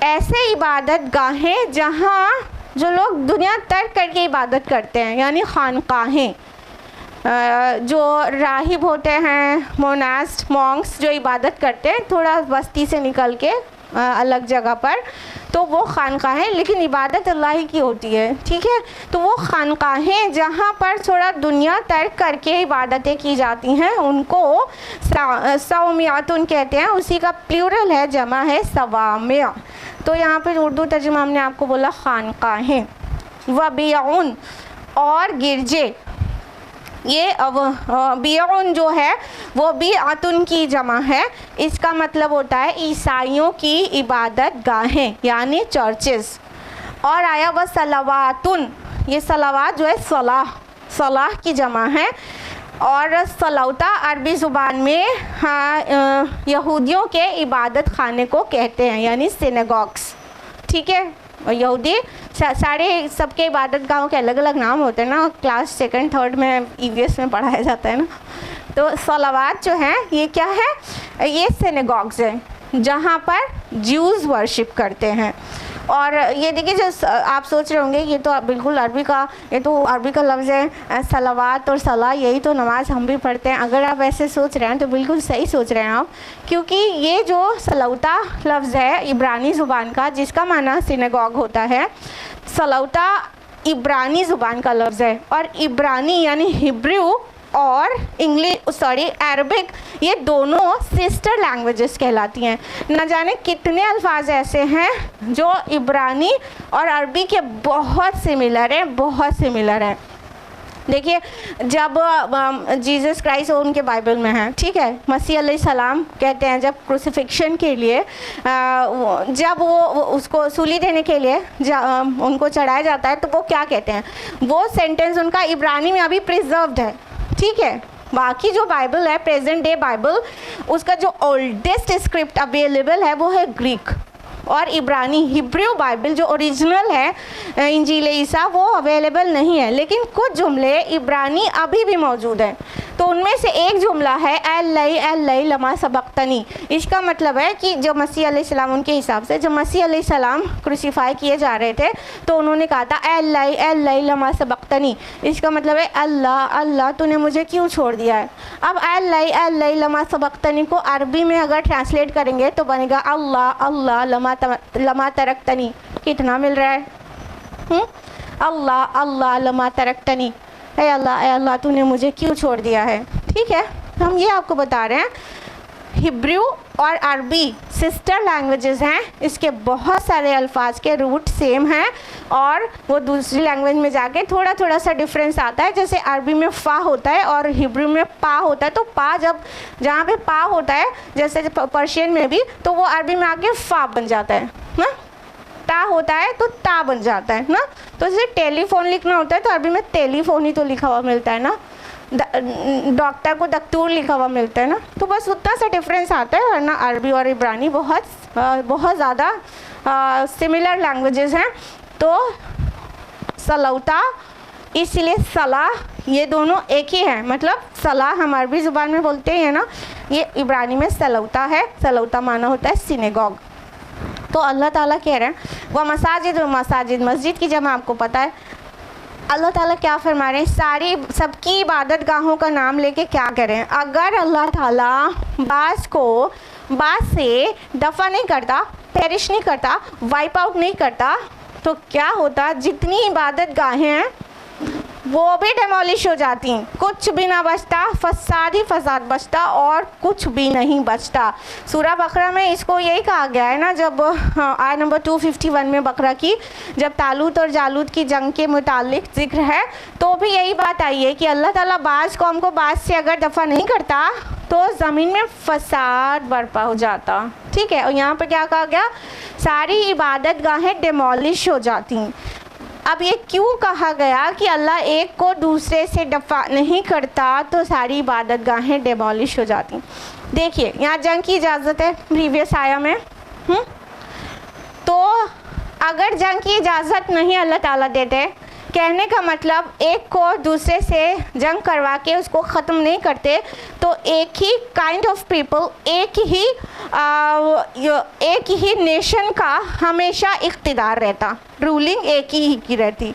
ऐसे इबादत गाहें जहाँ जो लोग दुनिया तर्क करके इबादत करते हैं, यानी खानकाहें। जो राहिब होते हैं, मोनास्ट मॉन्क्स जो इबादत करते हैं थोड़ा बस्ती से निकल के अलग जगह पर, तो वो खानकाहें, लेकिन इबादत अल्लाह ही की होती है, ठीक है। तो वो खानकाहें जहाँ पर थोड़ा दुनिया तर्क करके इबादतें की जाती हैं उनको सौमियातुन कहते हैं। उसी का प्लूरल है, जमा है सवामिया। तो यहाँ पर उर्दू तर्जुमा हमने आपको बोला खानकाहें। वबियाउन और गिरजे, ये बियाउन जो है वो भी आतुन की जमा है। इसका मतलब होता है ईसाइयों की इबादत गाहें यानी चर्चेस। और आया वह सलावातुन, ये सलावात जो है सलाह की जमा है। और सलौता अरबी ज़ुबान में यहूदियों के इबादत खाने को कहते हैं, यानी सिनेगॉग्स, ठीक है। और यहूदी सारे सबके इबादत गाहों के अलग अलग नाम होते हैं ना, क्लास 2nd 3rd में EVS में पढ़ाया जाता है ना। तो सलावात जो हैं ये क्या है? ये सिनेगॉग्स हैं जहाँ पर ज्यूज़ वर्शिप करते हैं। और ये देखिए, जो आप सोच रहे होंगे ये तो बिल्कुल अरबी का लफ्ज़ है सलावात और सलाह, यही तो नमाज हम भी पढ़ते हैं। अगर आप ऐसे सोच रहे हैं तो बिल्कुल सही सोच रहे हैं आप, क्योंकि ये जो सलौता लफ्ज़ है इब्रानी ज़ुबान का, जिसका माना सिनेगॉग होता है, सलौता इब्रानी ज़ुबान का लफ्ज़ है। और इब्रानी यानी हिब्रू और अरबिक, ये दोनों सिस्टर लैंग्वेजेस कहलाती हैं। न जाने कितने अल्फाज ऐसे हैं जो इब्रानी और अरबी के बहुत सिमिलर हैं। देखिए, जब जीसस क्राइस्ट उनके बाइबल में है, ठीक है, मसीह अलैहिस्सलाम कहते हैं जब क्रूसिफिक्शन के लिए जब वो उसको सूली देने के लिए उनको चढ़ाया जाता है, तो वो क्या कहते हैं? वो सेंटेंस उनका इब्रानी में अभी प्रिजर्व्ड है, ठीक है। बाकी जो बाइबल है, प्रेजेंट डे बाइबल, उसका जो ओल्डेस्ट स्क्रिप्ट अवेलेबल है वो है ग्रीक और इब्रानी। हिब्रू बाइबल जो ओरिजिनल है इंजील ईसा, वो अवेलेबल नहीं है, लेकिन कुछ जुमले इब्रानी अभी भी मौजूद हैं। तो उनमें से एक जुमला है अल्लाई लमा सबक्तनी। इसका मतलब है कि जो मसीह अलैहिस्सलाम, उनके हिसाब से जब मसीह अलैहिस्सलाम क्रूसीफाई किए जा रहे थे तो उन्होंने कहा था अल्लाई लमा सबक्तनी। इसका मतलब है अल्लाह तूने मुझे क्यों छोड़ दिया है। अब अल्लाई लमा सबक्तनी को अरबी में अगर ट्रांसलेट करेंगे तो बनेगा अल्लाह लमा तरक्तनी। कितना मिल रहा है? अल्लाह लमा तरक्तनी, ऐ अल्लाह तूने मुझे क्यों छोड़ दिया है। ठीक है, हम ये आपको बता रहे हैं हिब्रू और अरबी सिस्टर लैंग्वेजेस हैं। इसके बहुत सारे अल्फाज के रूट सेम हैं और वो दूसरी लैंग्वेज में जाके थोड़ा थोड़ा सा डिफरेंस आता है। जैसे अरबी में फ़ा होता है और हिब्रू में पा होता है, तो पा जहाँ पे पा होता है, जैसे पर्शियन में भी, तो वो अरबी में आके फ़ा बन जाता है ना। ता होता है तो ता बन जाता है ना। तो जैसे टेलीफोन लिखना होता है तो अरबी में टेलीफोन ही तो लिखा हुआ मिलता है ना। डॉक्टर को दक्तूर लिखा हुआ मिलता है ना। तो बस उतना सा डिफरेंस आता है, वरना अरबी और इब्रानी बहुत ज़्यादा सिमिलर लैंग्वेजेस हैं। तो सलौता, इसलिए सलाह, ये दोनों एक ही है। मतलब सलाह हम अरबी ज़ुबान में बोलते हैं ना, ये इब्रानी में सलौता है। सलौता माना होता है सिनेगॉग। तो अल्लाह ताला कह रहे हैं वह मसाजिद, मस्जिद की जमा आपको पता है। अल्लाह ताला क्या फरमा रहे हैं, सबकी इबादत गाहों का नाम लेके क्या करें। अगर अल्लाह ताला बास से दफ़ा नहीं करता, पेरिश नहीं करता, वाइप आउट नहीं करता, तो क्या होता, जितनी इबादत गाहें हैं वो भी डेमोलिश हो जाती, कुछ भी ना बचता, फसाद ही फसाद बचता और कुछ भी नहीं बचता। सूरह बकरा में इसको यही कहा गया है ना, जब आयत नंबर 251 में बकरा की जब तालूत और जालूत की जंग के मुतालिक जिक्र है, तो भी यही बात आई है कि अल्लाह ताला बाज़ कौम को बाज़ से अगर दफ़ा नहीं करता तो ज़मीन में फसाद बर्पा हो जाता। ठीक है, और यहाँ पर क्या कहा गया, सारी इबादत गाहें डेमोलिश हो जाती। अब ये क्यों कहा गया कि अल्लाह एक को दूसरे से दफ़ा नहीं करता तो सारी इबादत गाहें डेमोलिश हो जाती। देखिए यहाँ जंग की इजाज़त है प्रीवियस आया में, तो अगर जंग की इजाज़त नहीं अल्लाह ताला देते, कहने का मतलब एक को दूसरे से जंग करवा के उसको ख़त्म नहीं करते, तो एक ही काइंड ऑफ पीपल, एक ही नेशन का हमेशा इक़्तिदार रहता, रूलिंग एक ही की रहती।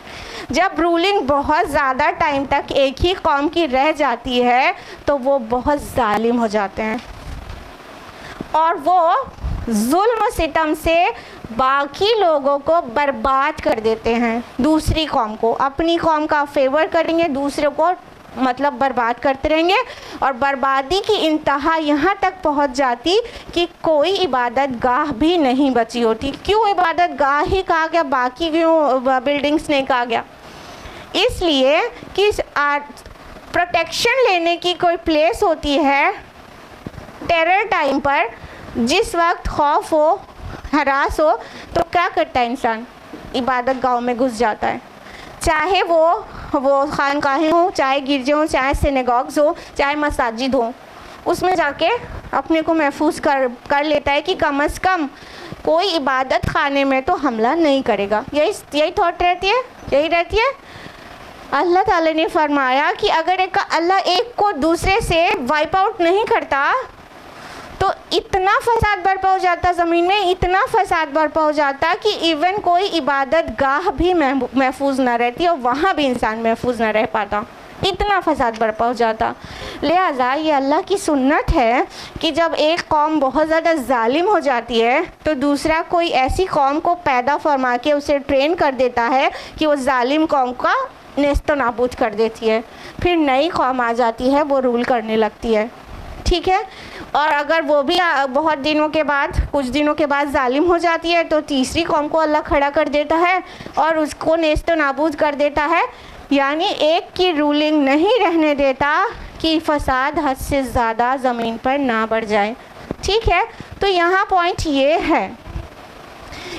जब रूलिंग बहुत ज़्यादा टाइम तक एक ही कौम की रह जाती है तो वो बहुत जालिम हो जाते हैं और वो जुल्म सितम से बाकी लोगों को बर्बाद कर देते हैं। दूसरी कौम को, अपनी कौम का फेवर करेंगे, दूसरे को मतलब बर्बाद करते रहेंगे और बर्बादी की इंतहा यहाँ तक पहुँच जाती कि कोई इबादत गाह भी नहीं बची होती। क्यों इबादत गाह ही कहा गया, बाकी क्यों बिल्डिंग्स नहीं कहा गया? इसलिए कि प्रोटेक्शन लेने की कोई प्लेस होती है टेरर टाइम पर, जिस वक्त खौफ हो, हरास हो, तो क्या करता है इंसान? इबादत गाँव में घुस जाता है, चाहे वो खानकाहें हो, चाहे गिरजे हो, चाहे सिनेगॉग्स हो, चाहे मसाजिद हो, उसमें जाके अपने को महफूज कर लेता है कि कम अज़ कम कोई इबादत खाने में तो हमला नहीं करेगा। यही थॉट रहती है, यही रहती है। अल्लाह ताला ने फरमाया कि अगर अल्लाह एक को दूसरे से वाइप आउट नहीं करता तो इतना फसाद बर्पा हो जाता ज़मीन में, इतना फसाद बर्पा हो जाता कि इवन कोई इबादत गाह भी महफूज ना रहती और वहाँ भी इंसान महफूज ना रह पाता, इतना फसाद बर्पा हो जाता। लिहाजा ये अल्लाह की सुन्नत है कि जब एक कौम बहुत ज़्यादा जालिम हो जाती है तो दूसरा कोई ऐसी कौम को पैदा फरमा के उसे ट्रेन कर देता है कि वो जालिम कौम का नेस्तो नाबूद कर देती है, फिर नई कौम आ जाती है, वो रूल करने लगती है। ठीक है, और अगर वो भी बहुत दिनों के बाद, कुछ दिनों के बाद जालिम हो जाती है तो तीसरी कौम को अल्लाह खड़ा कर देता है और उसको नेस्तो नाबूद कर देता है। यानी एक की रूलिंग नहीं रहने देता कि फसाद हद से ज़्यादा ज़मीन पर ना बढ़ जाए। ठीक है, तो यहाँ पॉइंट ये है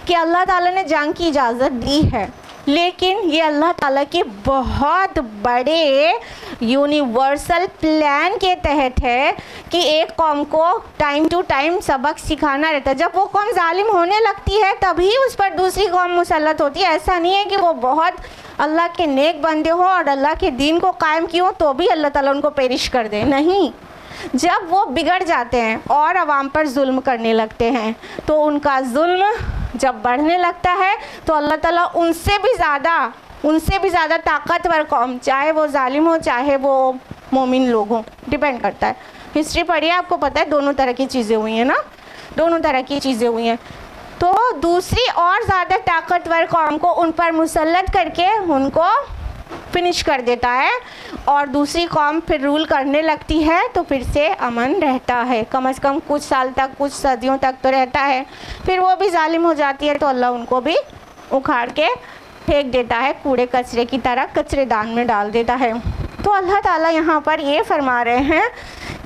कि अल्लाह ताला ने जंग की इजाज़त दी है, लेकिन ये अल्लाह ताला के बहुत बड़े यूनिवर्सल प्लान के तहत है कि एक कौम को टाइम टू टाइम सबक सिखाना रहता है। जब वो कौम जालिम होने लगती है तभी उस पर दूसरी कौम मुसल्लत होती है। ऐसा नहीं है कि वो बहुत अल्लाह के नेक बंदे हों और अल्लाह के दीन को कायम किए हों तो भी अल्लाह ताला उनको पेरिश कर दे, नहीं। जब वो बिगड़ जाते हैं और आवाम पर जुल्म करने लगते हैं तो उनका जुल्म जब बढ़ने लगता है तो अल्लाह ताला उनसे भी ज़्यादा ताकतवर कौम, चाहे वो जालिम हो चाहे वो मोमिन लोग हों, डिपेंड करता है। हिस्ट्री पढ़िए, आपको पता है दोनों तरह की चीज़ें हुई हैं ना, दोनों तरह की चीज़ें हुई हैं। तो दूसरी और ज़्यादा ताकतवर कौम को उन पर मुसल्लत करके उनको फिनिश कर देता है और दूसरी कौम फिर रूल करने लगती है तो फिर से अमन रहता है, कम से कम कुछ साल तक, कुछ सदियों तक तो रहता है। फिर वो भी जालिम हो जाती है तो अल्लाह उनको भी उखाड़ के फेंक देता है, कूड़े कचरे की तरह कचरेदान में डाल देता है। तो अल्लाह ताला यहाँ पर ये फरमा रहे हैं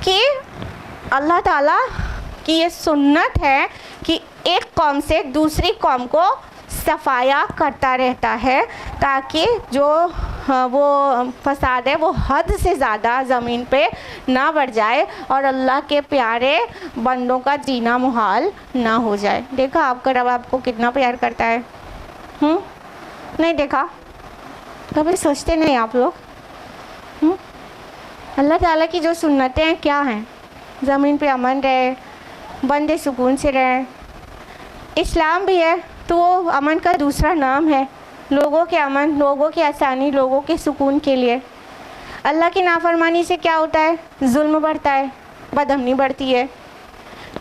कि अल्लाह ताला की ये सुन्नत है कि एक कौम से दूसरी कौम को सफाया करता रहता है ताकि जो वो फसाद है वो हद से ज़्यादा ज़मीन पे ना बढ़ जाए और अल्लाह के प्यारे बंदों का जीना मुहाल ना हो जाए। देखा आपका रब आपको कितना प्यार करता है? नहीं देखा? कभी सोचते नहीं आप लोग? अल्लाह ताला की जो सुन्नतें हैं क्या हैं? ज़मीन पे अमन रहे, बंदे सुकून से रहें। इस्लाम भी है तो वो अमन का दूसरा नाम है, लोगों के अमन, लोगों की आसानी, लोगों के सुकून के लिए। अल्लाह की नाफरमानी से क्या होता है? जुल्म बढ़ता है, बदअमनी बढ़ती है।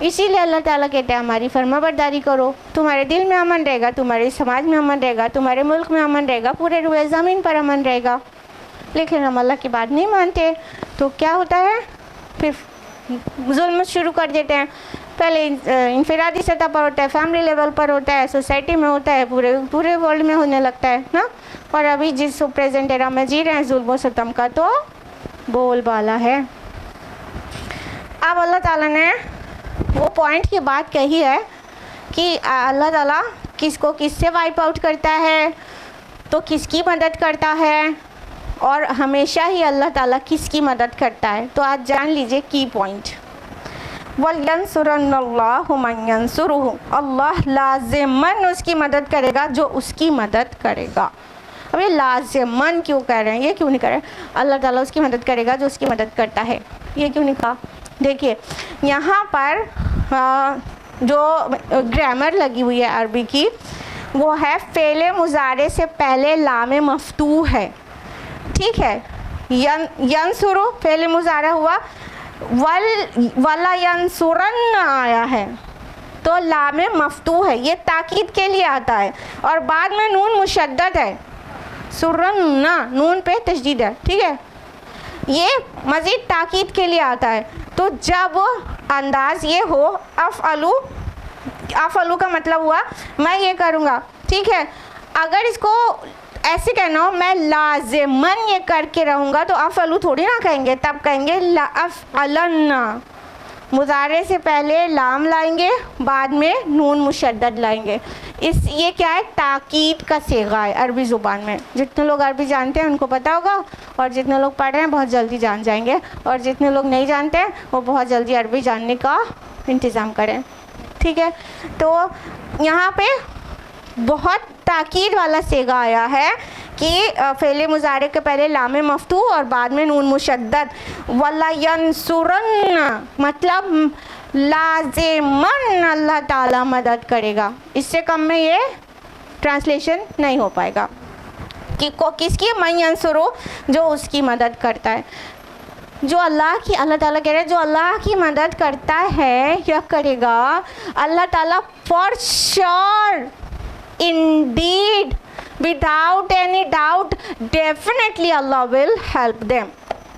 इसीलिए अल्लाह ताला कहते हैं हमारी फर्माबरदारी करो, तुम्हारे दिल में अमन रहेगा, तुम्हारे समाज में अमन रहेगा, तुम्हारे मुल्क में अमन रहेगा, पूरे रुए ज़मीन पर अमन रहेगा। लेकिन हम अल्लाह की बात नहीं मानते तो क्या होता है, फिर जुल्म शुरू कर देते हैं। पहले इनफरादी सतह पर होता है, फैमिली लेवल पर होता है, सोसाइटी में होता है, पूरे वर्ल्ड में होने लगता है ना। और अभी जिस प्रेजेंट एरा में जी रहे हैं, जुल्म व सितम का तो बोलबाला है। अब अल्लाह ताला ने वो पॉइंट की बात कही है कि अल्लाह ताला किसको किससे वाइप आउट करता है, तो किसकी मदद करता है, और हमेशा ही अल्लाह ताला किसकी मदद करता है। तो आज जान लीजिए की पॉइंट। वल्यंसुरन्नल्लाहु मन यंसुरुहु, अल्लाह लाज़िमन उसकी मदद करेगा जो उसकी मदद करेगा। अब ये लाज़िमन क्यों कह रहे हैं, ये क्यों नहीं कह रहे हैं? अल्लाह ताला उसकी मदद करेगा जो उसकी मदद करता है, ये क्यों नहीं कहा? देखिए यहाँ पर जो ग्रामर लगी हुई है अरबी की, वो है फ़ेले मुज़ारे से पहले लामे मफ्तू है, ठीक है। यंसुरु फ़ेले मुज़ारा हुआ, वला यंसुरन आया है तो लामे मफ्तू है, ये ताकीद के लिए आता है, और बाद में नून मुशद्दद है, सुरन्ना नून पे तशदीद है, ठीक है। ये मज़ीद ताकीद के लिए आता है। तो जब अंदाज ये हो, अफ़अलू का मतलब हुआ मैं ये करूँगा, ठीक है। अगर इसको ऐसे कहना हो मैं लाज़िमन ये करके रहूँगा तो अफ़अलू थोड़ी ना कहेंगे, तब कहेंगे ला अफ़अलन्ना। मुज़ारे से पहले लाम लाएंगे, बाद में नून मुशद्दद लाएंगे। ये क्या है, ताकीद का सेगा है अरबी ज़ुबान में। जितने लोग अरबी जानते हैं उनको पता होगा, और जितने लोग पढ़ रहे हैं बहुत जल्दी जान जाएंगे, और जितने लोग नहीं जानते हैं वो बहुत जल्दी अरबी जानने का इंतज़ाम करें, ठीक है। तो यहाँ पे बहुत ताकीद वाला सेगा आया है कि फ़ेले मुज़ारे के पहले लामे मफ्तू और बाद में नून मुशद्दद। वला यंसुरन मतलब लाज़िमन अल्लाह ताला मदद करेगा। इससे कम में ये ट्रांसलेशन नहीं हो पाएगा कि किसकी मन यंसुरु, जो उसकी मदद करता है, जो अल्लाह ताला कह रहे हैं जो अल्लाह की मदद करता है क्या करेगा अल्लाह ताला, for sure indeed without any doubt definitely Allah will help them।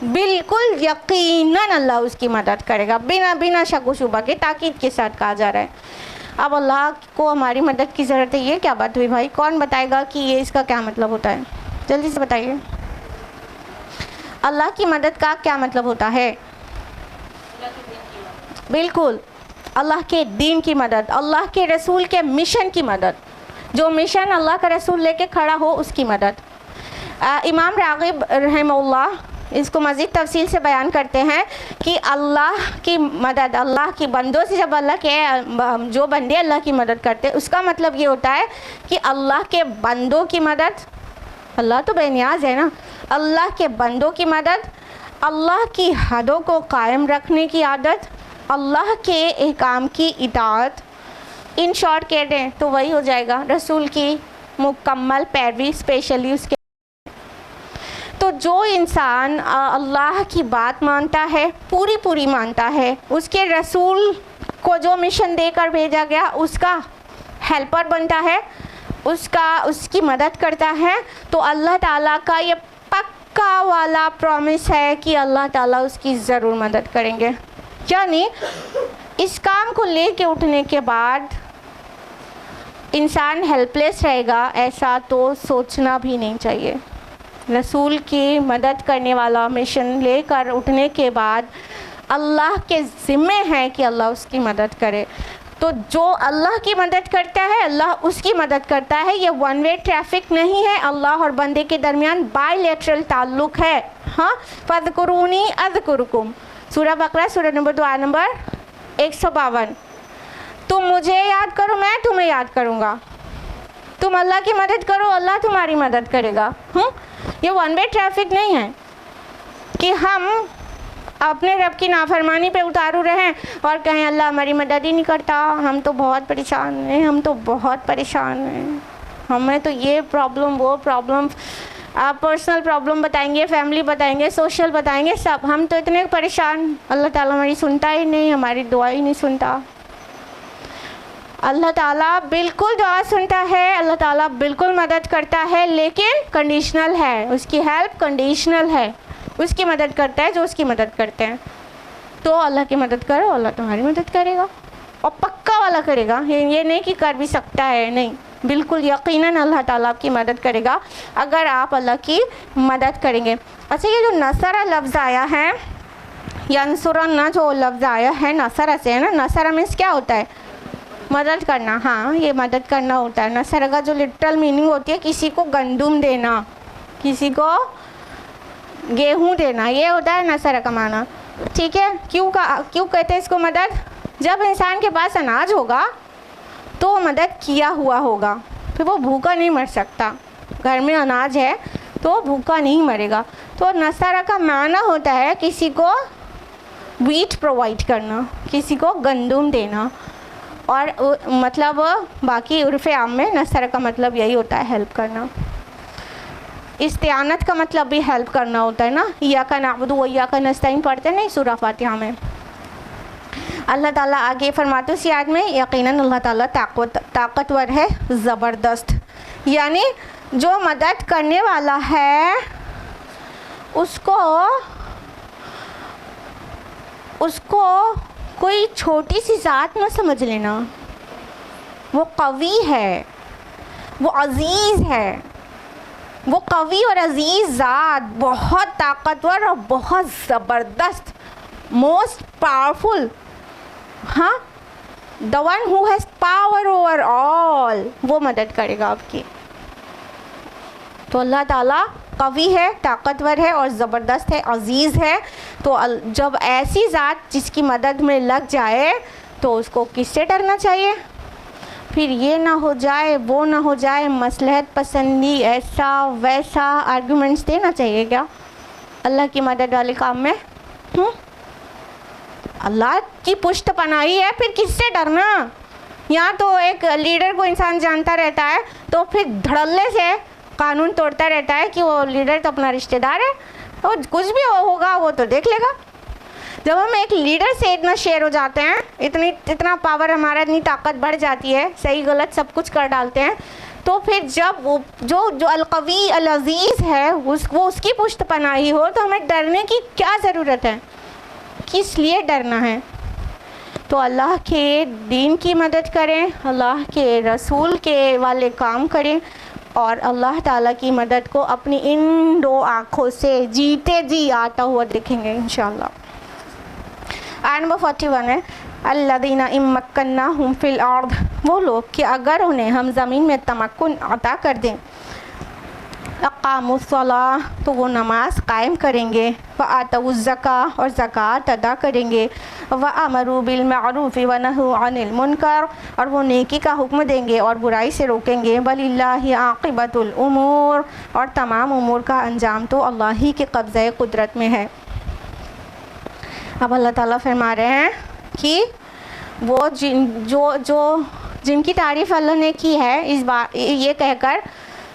बिल्कुल यकीनन अल्लाह उसकी मदद करेगा, बिना शक व शुबा के ताकीद के साथ कहा जा रहा है। अब अल्लाह को हमारी मदद की ज़रूरत है, ये क्या बात हुई भाई? कौन बताएगा कि ये इसका क्या मतलब होता है? जल्दी से बताइए, अल्लाह की मदद का क्या मतलब होता है? बिल्कुल अल्लाह के दीन की मदद, अल्लाह के रसूल के मिशन की मदद, जो मिशन अल्लाह का रसूल लेके खड़ा हो उसकी मदद। इमाम राग़िब रहमहुल्लाह इसको मज़ीद तफसील से बयान करते हैं कि अल्लाह की मदद, अल्लाह की बंदों से जब अल्लाह के जो बंदे अल्लाह की मदद करते हैं उसका मतलब ये होता है कि अल्लाह के बंदों की मदद, अल्लाह तो बेनियाज है ना, अल्लाह के बंदों की मदद, अल्लाह की हदों को कायम रखने की आदत, अल्लाह के अहकाम की इताअत, इन शॉर्ट कह दें तो वही हो जाएगा रसूल की मुकम्मल पैरवी, स्पेशली उसके। तो जो इंसान अल्लाह की बात मानता है, पूरी मानता है, उसके रसूल को जो मिशन देकर भेजा गया उसका हेल्पर बनता है, उसकी मदद करता है, तो अल्लाह ताला का ये पक्का वाला प्रॉमिस है कि अल्लाह ताला उसकी ज़रूर मदद करेंगे। यानी इस काम को लेके उठने के बाद इंसान हेल्पलेस रहेगा, ऐसा तो सोचना भी नहीं चाहिए। रसूल की मदद करने वाला मिशन लेकर उठने के बाद अल्लाह के ज़िम्मे है कि अल्लाह उसकी मदद करे। तो जो अल्लाह की मदद करता है अल्लाह उसकी मदद करता है। ये वन वे ट्रैफिक नहीं है, अल्लाह और बंदे के दरमियान बायलैटरल ताल्लुक़ है। हाँ, फ़ज़कुरूनी अज़कुरुकुम, सूरह बकरा सूरह नंबर 2 आयत नंबर 152। तुम मुझे याद करो, मैं तुम्हें याद करूँगा। तुम अल्लाह की मदद करो, अल्लाह तुम्हारी मदद करेगा। ये वन वे ट्रैफिक नहीं है कि हम अपने रब की नाफरमानी पे उतारू रहें और कहें अल्लाह हमारी मदद ही नहीं करता, हम तो बहुत परेशान हैं, हम तो बहुत परेशान हैं, हमें तो ये प्रॉब्लम वो प्रॉब्लम, आप पर्सनल प्रॉब्लम बताएंगे, फैमिली बताएंगे, सोशल बताएंगे, सब, हम तो इतने परेशान, अल्लाह ताला हमारी सुनता ही नहीं, हमारी दुआ ही नहीं सुनता। अल्लाह ताला बिल्कुल दुआ सुनता है, अल्लाह ताला बिल्कुल मदद करता है, लेकिन कंडीशनल है, उसकी हेल्प कंडीशनल है। उसकी मदद करता है जो उसकी मदद करते हैं। तो अल्लाह की मदद करो, अल्लाह तुम्हारी मदद करेगा, और पक्का वाला करेगा। ये नहीं कि कर भी सकता है, नहीं, बिल्कुल यकीनन अल्लाह ताला आपकी मदद करेगा अगर आप अल्लाह की मदद करेंगे। अच्छा, ये जो नसरा लफ्ज़ आया है, यंसुरन्ना जो लफ्ज़ आया है नसरा से है ना, नसरा मीन्स क्या होता है? मदद करना। हाँ, ये मदद करना होता है। नसरा का जो लिटरल मीनिंग होती है किसी को गंदुम देना, किसी को गेहूँ देना, ये होता है नसरा का माना। ठीक है, क्यों कहते हैं इसको मदद? जब इंसान के पास अनाज होगा तो मदद किया हुआ होगा, फिर वो भूखा नहीं मर सकता। घर में अनाज है तो भूखा नहीं मरेगा। तो नसरा का माना होता है किसी को व्हीट प्रोवाइड करना, किसी को गंदुम देना। और मतलब बाकी उर्फ़े आम में नसरा का मतलब यही होता है हेल्प करना। इस्तिआनत का मतलब भी हेल्प करना होता है ना, इय्याका नअबुदु व इय्याका नस्तईन पढ़ते नहीं सूरह फातिहा में। अल्लाह ताला आगे फरमाते उस आयत में, यकीनन अल्लाह ताला ताकतवर है, ज़बरदस्त। यानी जो मदद करने वाला है उसको कोई छोटी सी ज़ात न समझ लेना। वो कवी है, वो अज़ीज़ है, वो कवी और अज़ीज़ ज़ात, बहुत ताकतवर और बहुत ज़बरदस्त, मोस्ट पावरफुल। हाँ, the one who has power over all, वो मदद करेगा आपकी। तो अल्लाह ताला कवी है, ताकतवर है और ज़बरदस्त है, अज़ीज़ है। तो जब ऐसी ज़ात जिसकी मदद में लग जाए तो उसको किससे डरना चाहिए? फिर ये ना हो जाए, वो ना हो जाए, मसलहत पसंदी, ऐसा वैसा आर्गुमेंट्स देना चाहिए क्या अल्लाह की मदद वाले काम में? अल्लाह की पुष्ट पनाही है, फिर किससे डरना? यहाँ तो एक लीडर को इंसान जानता रहता है तो फिर धड़ल्ले से कानून तोड़ता रहता है कि वो लीडर तो अपना रिश्तेदार है, तो कुछ भी होगा वो तो देख लेगा। जब हम एक लीडर से इतना शेयर हो जाते हैं, इतना पावर हमारा, इतनी ताकत बढ़ जाती है, सही गलत सब कुछ कर डालते हैं, तो फिर जब वो जो अलकवी अल-अज़ीज़ है वो उसकी पुष्ट पनाही हो तो हमें डरने की क्या ज़रूरत है? किस लिए डरना है? तो अल्लाह के दीन की मदद करें, अल्लाह के रसूल के वाले काम करें और अल्लाह ताला की मदद को अपनी इन दो आँखों से जीते जी आता हुआ दिखेंगे इंशाअल्लाह। आयत नंबर 41 है, अल्लज़ीना इम्मक्कन्नाहुम फ़िल अर्द, वो लोग कि अगर उन्हें हम ज़मीन में तमक्कुन अता कर दें, अक़ामुस्सलाह, तो वो नमाज कायम करेंगे, व आतउज़्ज़का, और ज़कात अदा करेंगे, व अमरू बिल मअरूफ़ व नहू अनिल मुनकर, और वो नेकी का हुक्म देंगे और बुराई से रोकेंगे। वलिल्लाहि आक़िबतुल उमूर, और तमाम उमूर का अंजाम तो अल्लाह ही के कब्ज़े कुदरत में है। अब अल्लाह ताला फरमा रहे हैं कि वो जिनकी तारीफ़ अल्लाह ने की है इस बार ये कहकर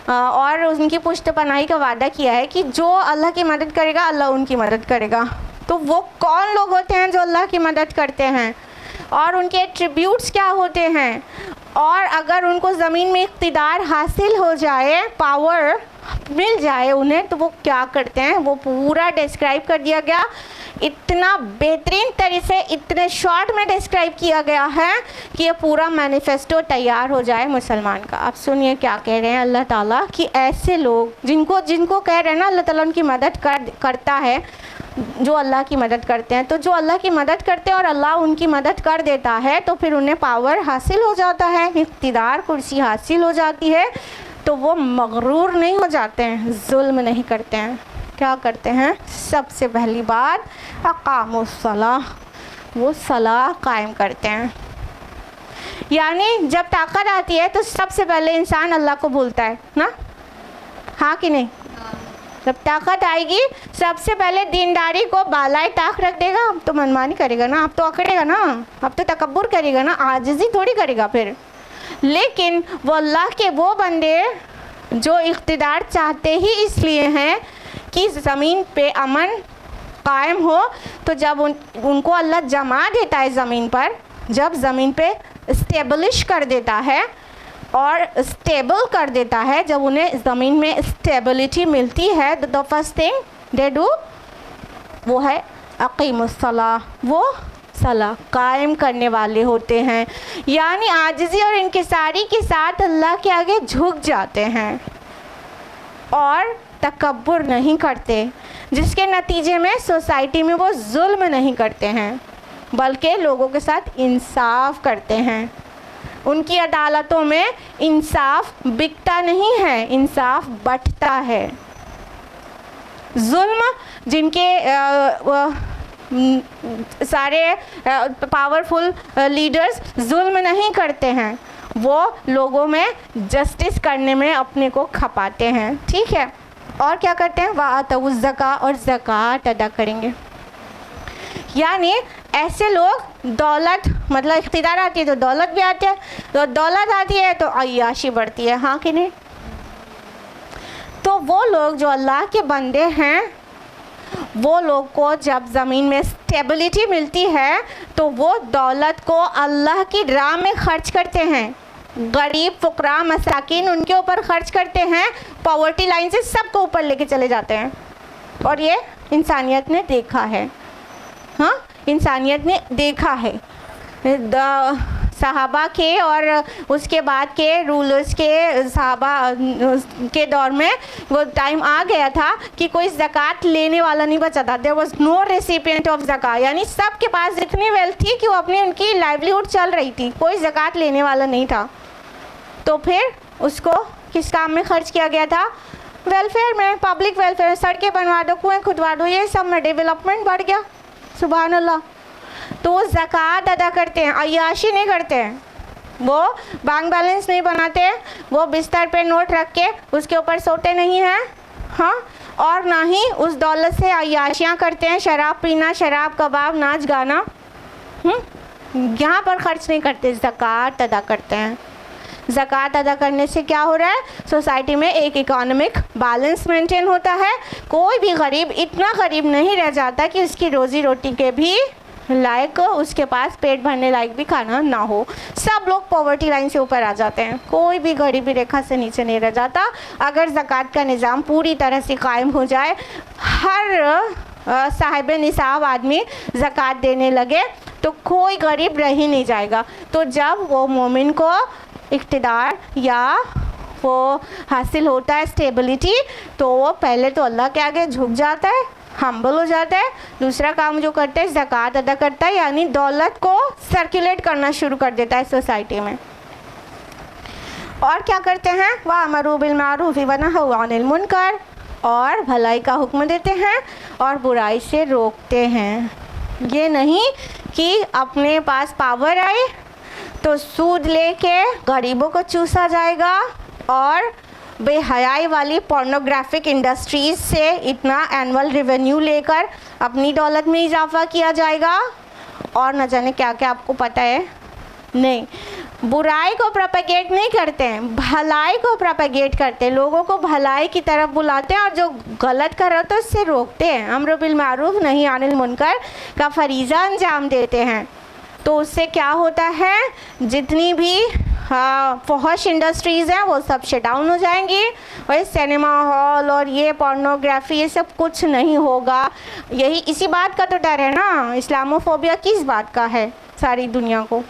और उनकी पुष्ट पनाही का वादा किया है कि जो अल्लाह की मदद करेगा अल्लाह उनकी मदद करेगा। तो वो कौन लोग होते हैं जो अल्लाह की मदद करते हैं और उनके एट्रीब्यूट्स क्या होते हैं, और अगर उनको ज़मीन में इक़्तिदार हासिल हो जाए, पावर मिल जाए उन्हें, तो वो क्या करते हैं, वो पूरा डिस्क्राइब कर दिया गया। इतना बेहतरीन तरीके से इतने शॉर्ट में डिस्क्राइब किया गया है कि ये पूरा मैनिफेस्टो तैयार हो जाए मुसलमान का। अब सुनिए क्या कह रहे हैं अल्लाह ताला कि ऐसे लोग जिनको कह रहे हैं ना अल्लाह ताला उनकी मदद करता है, जो अल्लाह की मदद करते हैं, तो जो अल्लाह की मदद करते हैं और अल्लाह उनकी मदद कर देता है तो फिर उन्हें पावर हासिल हो जाता है, इक़्तिदार कुर्सी हासिल हो जाती है, तो वो मगरूर नहीं हो जाते हैं, जुल्म नहीं करते हैं। क्या करते हैं? सबसे पहली बात अक़ामुस्सलाह, वो सलाह कायम करते हैं। यानी जब ताकत आती है तो सबसे पहले इंसान अल्लाह को भूलता है ना, हाँ कि नहीं? जब ताकत आएगी सबसे पहले दीनदारी को बालाए ताक रख देगा। अब तो मनमानी करेगा ना, अब तो अकड़ेगा ना, अब तो तकब्बुर करेगा ना, आजिज़ी थोड़ी करेगा फिर। लेकिन वो अल्लाह के वो बंदे जो इक़्तिदार चाहते ही इसलिए हैं कि ज़मीन पे अमन कायम हो, तो जब उनको अल्लाह जमा देता है ज़मीन पर, जब ज़मीन पे स्टेबलिश कर देता है और स्टेबल कर देता है। जब उन्हें ज़मीन में स्टेबिलिटी मिलती है तो the first thing they do वो है अकीमुस्सलाह, वो सलाह कायम करने वाले होते हैं, यानी आजिज़ी और इनकिसारी के साथ अल्लाह के आगे झुक जाते हैं और तकब्बुर नहीं करते, जिसके नतीजे में सोसाइटी में वो जुल्म नहीं करते हैं बल्कि लोगों के साथ इंसाफ करते हैं। उनकी अदालतों में इंसाफ बिकता नहीं है, इंसाफ बंटता है। जुल्म जिनके सारे पावरफुल लीडर्स जुल्म नहीं करते हैं, वो लोगों में जस्टिस करने में अपने को खपाते हैं, ठीक है। और क्या करते हैं, वातउ ज़का, और ज़कात अदा करेंगे। यानी ऐसे लोग दौलत मतलब इख्तिदार आती है तो दौलत भी आती है, तो दौलत आती है तो अय्याशी बढ़ती है, हाँ कि नहीं। तो वो लोग जो अल्लाह के बंदे हैं, वो लोग को जब ज़मीन में स्टेबिलिटी मिलती है तो वो दौलत को अल्लाह की राह में खर्च करते हैं। गरीब फुकरा मसाकिन उनके ऊपर खर्च करते हैं, पॉवर्टी लाइन से सबको ऊपर लेके चले जाते हैं। और ये इंसानियत ने देखा है, हाँ इंसानियत ने देखा है। सहाबा के और उसके बाद के रूलर्स के सहाबा के दौर में वो टाइम आ गया था कि कोई ज़कात लेने वाला नहीं बचा था। There was no recipient of ज़कात, यानी सब के पास इतनी वेल्थ थी कि वो अपनी उनकी लाइवलीहुड चल रही थी, कोई ज़कात लेने वाला नहीं था। तो फिर उसको किस काम में खर्च किया गया था, वेलफेयर में, पब्लिक वेलफेयर, सड़कें बनवा दो, कुएँ खुदवा दो, ये सब में डेवलपमेंट बढ़ गया, सुभान अल्लाह। तो वो ज़कात अदा करते हैं, अय्याशी नहीं करते हैं, वो बैंक बैलेंस नहीं बनाते, वो बिस्तर पे नोट रख के उसके ऊपर सोते नहीं हैं, हाँ, और ना ही उस दौलत से अय्याशियाँ करते हैं, शराब पीना, शराब कबाब, नाच गाना, यहाँ पर खर्च नहीं करते, ज़कात अदा करते हैं। ज़कात अदा करने से क्या हो रहा है, सोसाइटी में एक इकोनॉमिक बैलेंस मेंटेन होता है। कोई भी गरीब इतना गरीब नहीं रह जाता कि उसकी रोज़ी रोटी के भी लायक, उसके पास पेट भरने लायक भी खाना ना हो। सब लोग पॉवर्टी लाइन से ऊपर आ जाते हैं, कोई भी गरीबी रेखा से नीचे नहीं रह जाता। अगर ज़कात का निज़ाम पूरी तरह से कायम हो जाए, हर साहिब निसाब आदमी ज़कात देने लगे तो कोई गरीब रह ही नहीं जाएगा। तो जब वो मोमिन को इख्तिदार या वो हासिल होता है स्टेबिलिटी, तो वो पहले तो अल्लाह के आगे झुक जाता है, हम्बल हो जाता है। दूसरा काम जो करता है ज़कात अदा करता है, यानी दौलत को सर्कुलेट करना शुरू कर देता है सोसाइटी में। और क्या करते हैं, वअमरू बिल मारूफ व नहू अनिल मुनकर, और भलाई का हुक्म देते हैं और बुराई से रोकते हैं। ये नहीं कि अपने पास पावर आए तो सूद लेके गरीबों को चूसा जाएगा और बेहयाई वाली पोर्नोग्राफिक इंडस्ट्रीज़ से इतना एनुअल रेवेन्यू लेकर अपनी दौलत में इजाफा किया जाएगा और न जाने क्या क्या आपको पता है। नहीं, बुराई को प्रोपेगेट नहीं करते हैं, भलाई को प्रोपेगेट करते हैं, लोगों को भलाई की तरफ बुलाते हैं और जो गलत कर रहे हो तो उससे रोकते हैं। अम्र बिल मारूफ नहीं अनिल मुनकर का फरीज़ा अंजाम देते हैं। तो उससे क्या होता है, जितनी भी फहश इंडस्ट्रीज़ हैं वो सब शट डाउन हो जाएंगी और सिनेमा हॉल और ये पोर्नोग्राफी ये सब कुछ नहीं होगा। यही इसी बात का तो डर है ना, इस्लामोफोबिया किस बात का है सारी दुनिया को।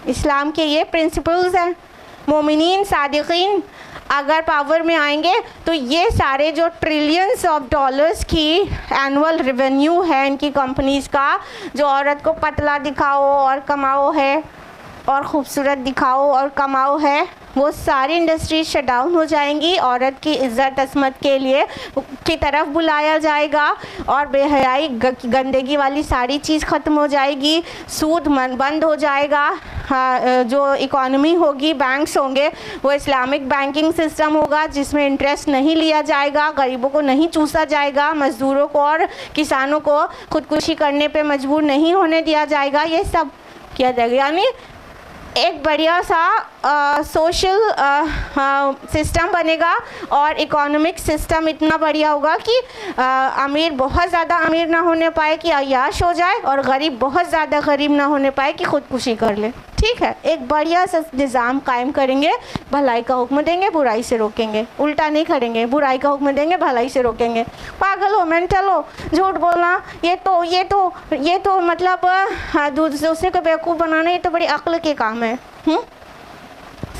इस्लाम के ये प्रिंसिपल्स हैं। मोमिनीन सादिकीन अगर पावर में आएंगे तो ये सारे जो ट्रिलियंस ऑफ डॉलर्स की एनुअल रेवेन्यू है इनकी कंपनीज़ का, जो औरत को पतला दिखाओ और कमाओ है और ख़ूबसूरत दिखाओ और कमाओ है, वो सारी इंडस्ट्रीज शट डाउन हो जाएंगी। औरत की इज़्ज़त असमत के लिए की तरफ बुलाया जाएगा और बेहयाई गंदगी वाली सारी चीज़ ख़त्म हो जाएगी। सूद बंद हो जाएगा। जो इकॉनमी होगी, बैंक्स होंगे, वो इस्लामिक बैंकिंग सिस्टम होगा जिसमें इंटरेस्ट नहीं लिया जाएगा, गरीबों को नहीं चूसा जाएगा, मज़दूरों को और किसानों को ख़ुदकुशी करने पे मजबूर नहीं होने दिया जाएगा। ये सब किया जाएगा, यानी एक बढ़िया सा सोशल सिस्टम बनेगा और इकोनॉमिक सिस्टम इतना बढ़िया होगा कि अमीर बहुत ज़्यादा अमीर ना होने पाए कि अय्याश हो जाए और गरीब बहुत ज़्यादा गरीब ना होने पाए कि ख़ुदकुशी कर ले। ठीक है, एक बढ़िया सा निज़ाम कायम करेंगे, भलाई का हुक्म देंगे, बुराई से रोकेंगे, उल्टा नहीं करेंगे, बुराई का हुक्म देंगे, भलाई से रोकेंगे। पागल हो, मेंटल हो, झूठ बोलना, ये तो मतलब दूसरे को बेवकूफ़ बनाना, ये तो बड़ी अक्ल के काम है।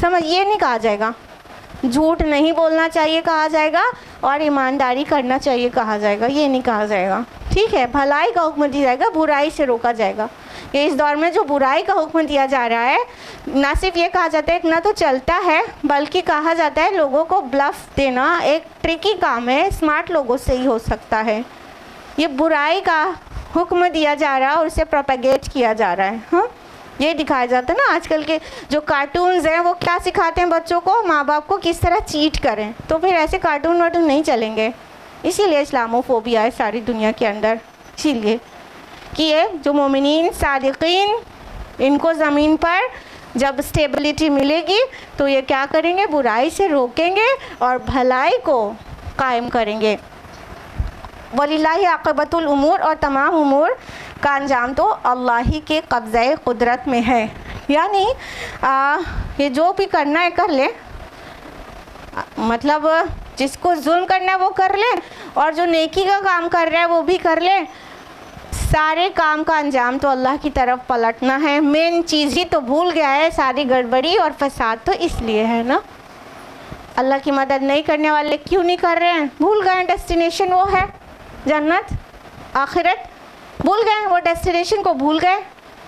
समझ, ये नहीं कहा जाएगा। झूठ नहीं बोलना चाहिए कहा जाएगा, और ईमानदारी करना चाहिए कहा जाएगा, ये नहीं कहा जाएगा। ठीक है, भलाई का हुक्म दिया जाएगा, बुराई से रोका जाएगा। ये इस दौर में जो बुराई का हुक्म दिया जा रहा है, ना सिर्फ ये कहा जाता है ना तो चलता है, बल्कि कहा जाता है लोगों को ब्लफ देना एक ट्रिकी काम है, स्मार्ट लोगों से ही हो सकता है। ये बुराई का हुक्म दिया जा रहा है और उसे प्रोपेगेट किया जा रहा है। हाँ, ये दिखाया जाता है ना, आजकल के जो कार्टून्स हैं वो क्या सिखाते हैं बच्चों को, माँ बाप को किस तरह चीट करें। तो फिर ऐसे कार्टून वार्टून नहीं चलेंगे, इसीलिए इस्लामोफोबिया है सारी दुनिया के अंदर। इसीलिए कि ये जो मोमिनीन सादिकीन, इनको ज़मीन पर जब स्टेबिलिटी मिलेगी तो ये क्या करेंगे, बुराई से रोकेंगे और भलाई को कायम करेंगे। वलिल्लाहि आक़िबतुल उमूर, और तमाम उमूर का अंजाम तो अल्लाह ही के कब्ज़े कुदरत में है। यानी ये जो भी करना है कर ले, मतलब जिसको जुल्म करना है वो कर ले, और जो नेकी का काम कर रहा है वो भी कर ले। सारे काम का अंजाम तो अल्लाह की तरफ पलटना है। मेन चीज़ ही तो भूल गया है, सारी गड़बड़ी और फसाद तो इसलिए है ना। अल्लाह की मदद नहीं करने वाले क्यों नहीं कर रहे हैं? भूल गए डेस्टिनेशन वो है जन्नत आखिरत, भूल गए वो डेस्टिनेशन को, भूल गए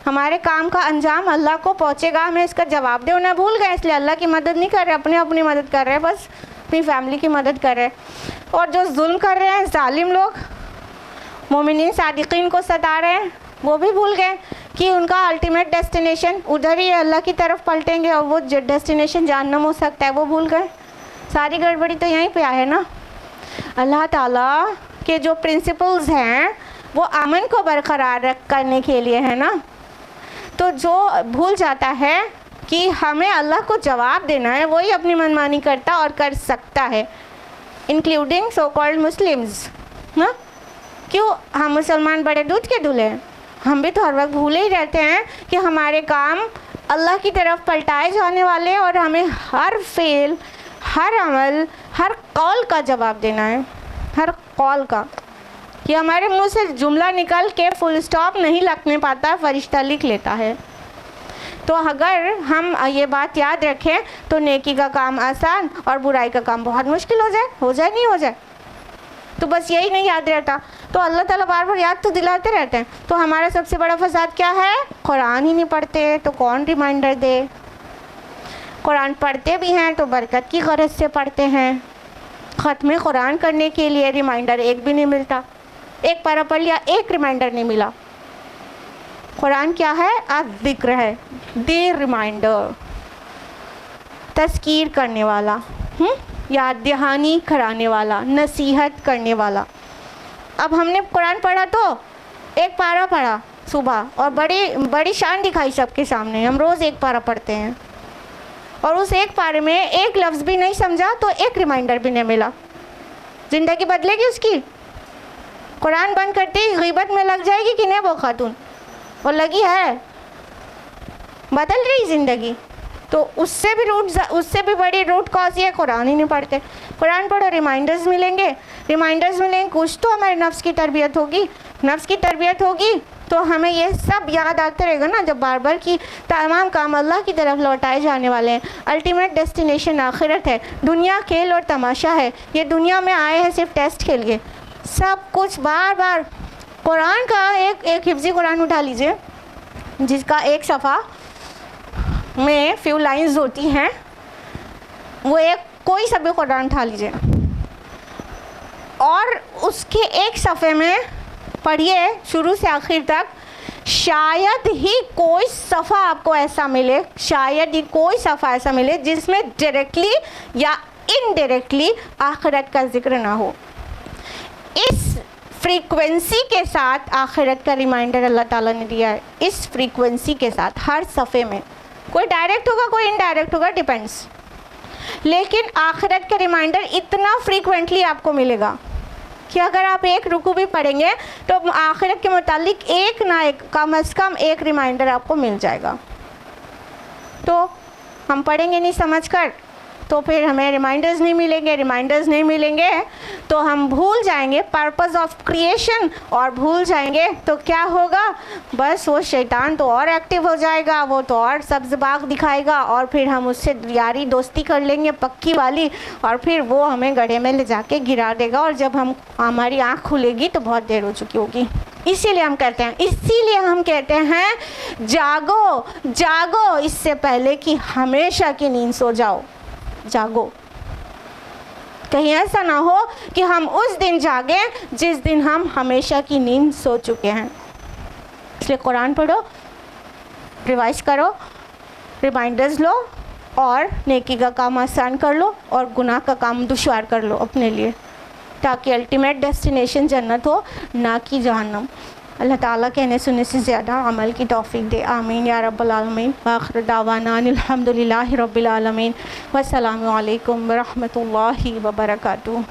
हमारे काम का अंजाम अल्लाह को पहुँचेगा, हमें इसका जवाब दे ना, भूल गए। इसलिए अल्लाह की मदद नहीं कर रहे, अपनी मदद कर रहे हैं, बस अपनी फैमिली की मदद कर रहे हैं। और जो जुल्म कर रहे हैं जालिम लोग, मोमिनीन सादिकीन को सता रहे हैं, वो भी भूल गए कि उनका अल्टीमेट डेस्टिनेशन उधर ही अल्लाह की तरफ पलटेंगे और वो डेस्टिनेशन जहन्नम हो सकता है, वो भूल गए। सारी गड़बड़ी तो यहीं पे है ना। अल्लाह ताला के जो प्रिंसिपल्स हैं वो अमन को बरकरार करने के लिए है ना। तो जो भूल जाता है कि हमें अल्लाह को जवाब देना है, वही अपनी मनमानी करता और कर सकता है, इंक्लूडिंग सो कॉल्ड मुस्लिम्स ना। क्यों हम मुसलमान बड़े दूध के दूल्हे हैं? हम भी तो हर वक्त भूले ही रहते हैं कि हमारे काम अल्लाह की तरफ पलटाए जाने वाले हैं, और हमें हर फेल, हर अमल, हर कौल का जवाब देना है, हर कौल का। कि हमारे मुंह से जुमला निकल के फुल स्टॉप नहीं लगने पाता, फरिश्ता लिख लेता है। तो अगर हम ये बात याद रखें तो नेकी का काम आसान और बुराई का काम बहुत मुश्किल हो जाए नहीं हो जाए। तो बस यही नहीं याद रहता, तो अल्लाह ताला बार बार याद तो दिलाते रहते हैं। तो हमारा सबसे बड़ा फसाद क्या है? कुरान ही नहीं पढ़ते, तो कौन रिमाइंडर दे? कुरान पढ़ते भी हैं तो बरकत की गरज से पढ़ते हैं, ख़त्म कुरान करने के लिए रिमाइंडर एक भी नहीं मिलता। एक पारा पढ़ लिया, एक रिमाइंडर नहीं मिला। कुरान क्या है? ज़िक्र है, दे रिमाइंडर, तज़कीर करने वाला, याद दहानी कराने वाला, नसीहत करने वाला। अब हमने कुरान पढ़ा तो एक पारा पढ़ा सुबह और बड़ी शान दिखाई सबके सामने, हम रोज़ एक पारा पढ़ते हैं, और उस एक पारे में एक लफ्ज़ भी नहीं समझा तो एक रिमाइंडर भी नहीं मिला। ज़िंदगी बदलेगी उसकी? कुरान बंद करते ही गीबत में लग जाएगी कि नहीं वो खातून? और लगी है, बदल रही ज़िंदगी। तो उससे भी बड़ी रूट कॉज ये कुरान ही नहीं पढ़ते। कुरान पढ़ो, रिमाइंडर्स मिलेंगे, कुछ तो हमारे नफ्स की तरबियत होगी। नफ्स की तरबियत होगी तो हमें ये सब याद आते रहेगा ना, जब बार बार कि तमाम काम अल्लाह की तरफ लौटाए जाने वाले हैं। अल्टीमेट डेस्टिनेशन आखिरत है, दुनिया खेल और तमाशा है। ये दुनिया में आए हैं सिर्फ टेस्ट के लिए। सब कुछ बार बार कुरान का एक हिफ्ज़ी कुरान उठा लीजिए, जिसका एक सफ़ा में फ्यू लाइंस होती हैं, वो कोई सा भी कुरान उठा लीजिए और उसके एक सफ़े में पढ़िए शुरू से आखिर तक, शायद ही कोई सफ़ा आपको ऐसा मिले, शायद ही कोई सफ़ा ऐसा मिले जिसमें डायरेक्टली या इनडायरेक्टली आखिरत का जिक्र ना हो। इस फ्रीक्वेंसी के साथ आखिरत का रिमाइंडर अल्लाह ताला ने दिया है, इस फ्रीक्वेंसी के साथ हर सफ़े में। कोई डायरेक्ट होगा, कोई इनडायरेक्ट होगा, डिपेंड्स। लेकिन आखिरत का रिमाइंडर इतना फ्रीक्वेंटली आपको मिलेगा कि अगर आप एक रुकू भी पढ़ेंगे तो आखिरत के मुतालिक एक ना एक, कम से कम एक रिमाइंडर आपको मिल जाएगा। हम पढ़ेंगे नहीं समझकर तो फिर हमें रिमाइंडर्स नहीं मिलेंगे तो हम भूल जाएंगे पर्पस ऑफ क्रिएशन, और भूल जाएंगे तो क्या होगा, बस वो शैतान तो और एक्टिव हो जाएगा, वो तो और सब्ज़ बाग दिखाएगा, और फिर हम उससे यारी दोस्ती कर लेंगे पक्की वाली, और फिर वो हमें गड्ढे में ले जाके गिरा देगा, और जब हमारी आँख खुलेगी तो बहुत देर हो चुकी होगी। इसीलिए हम कहते हैं जागो जागो, इससे पहले कि हमेशा की नींद सो जाओ, जागो। कहीं ऐसा ना हो कि हम उस दिन जागे जिस दिन हम हमेशा की नींद सो चुके हैं। इसलिए कुरान पढ़ो, रिवाइज करो, रिमाइंडर्स लो, और नेकी का काम आसान कर लो और गुनाह का काम दुश्वार कर लो अपने लिए, ताकि अल्टीमेट डेस्टिनेशन जन्नत हो, ना कि जहन्नम। अल्लाह ताला कहने सुनने से ज़्यादा अमल की तौफीक दे। आमीन या रब्बल आलमीन। आखिर दावाना अल्हम्दुलिल्लाहि रब्बिल आलमीन। वस्सलामु अलैकुम व रहमतुल्लाहि व बरकातुहू।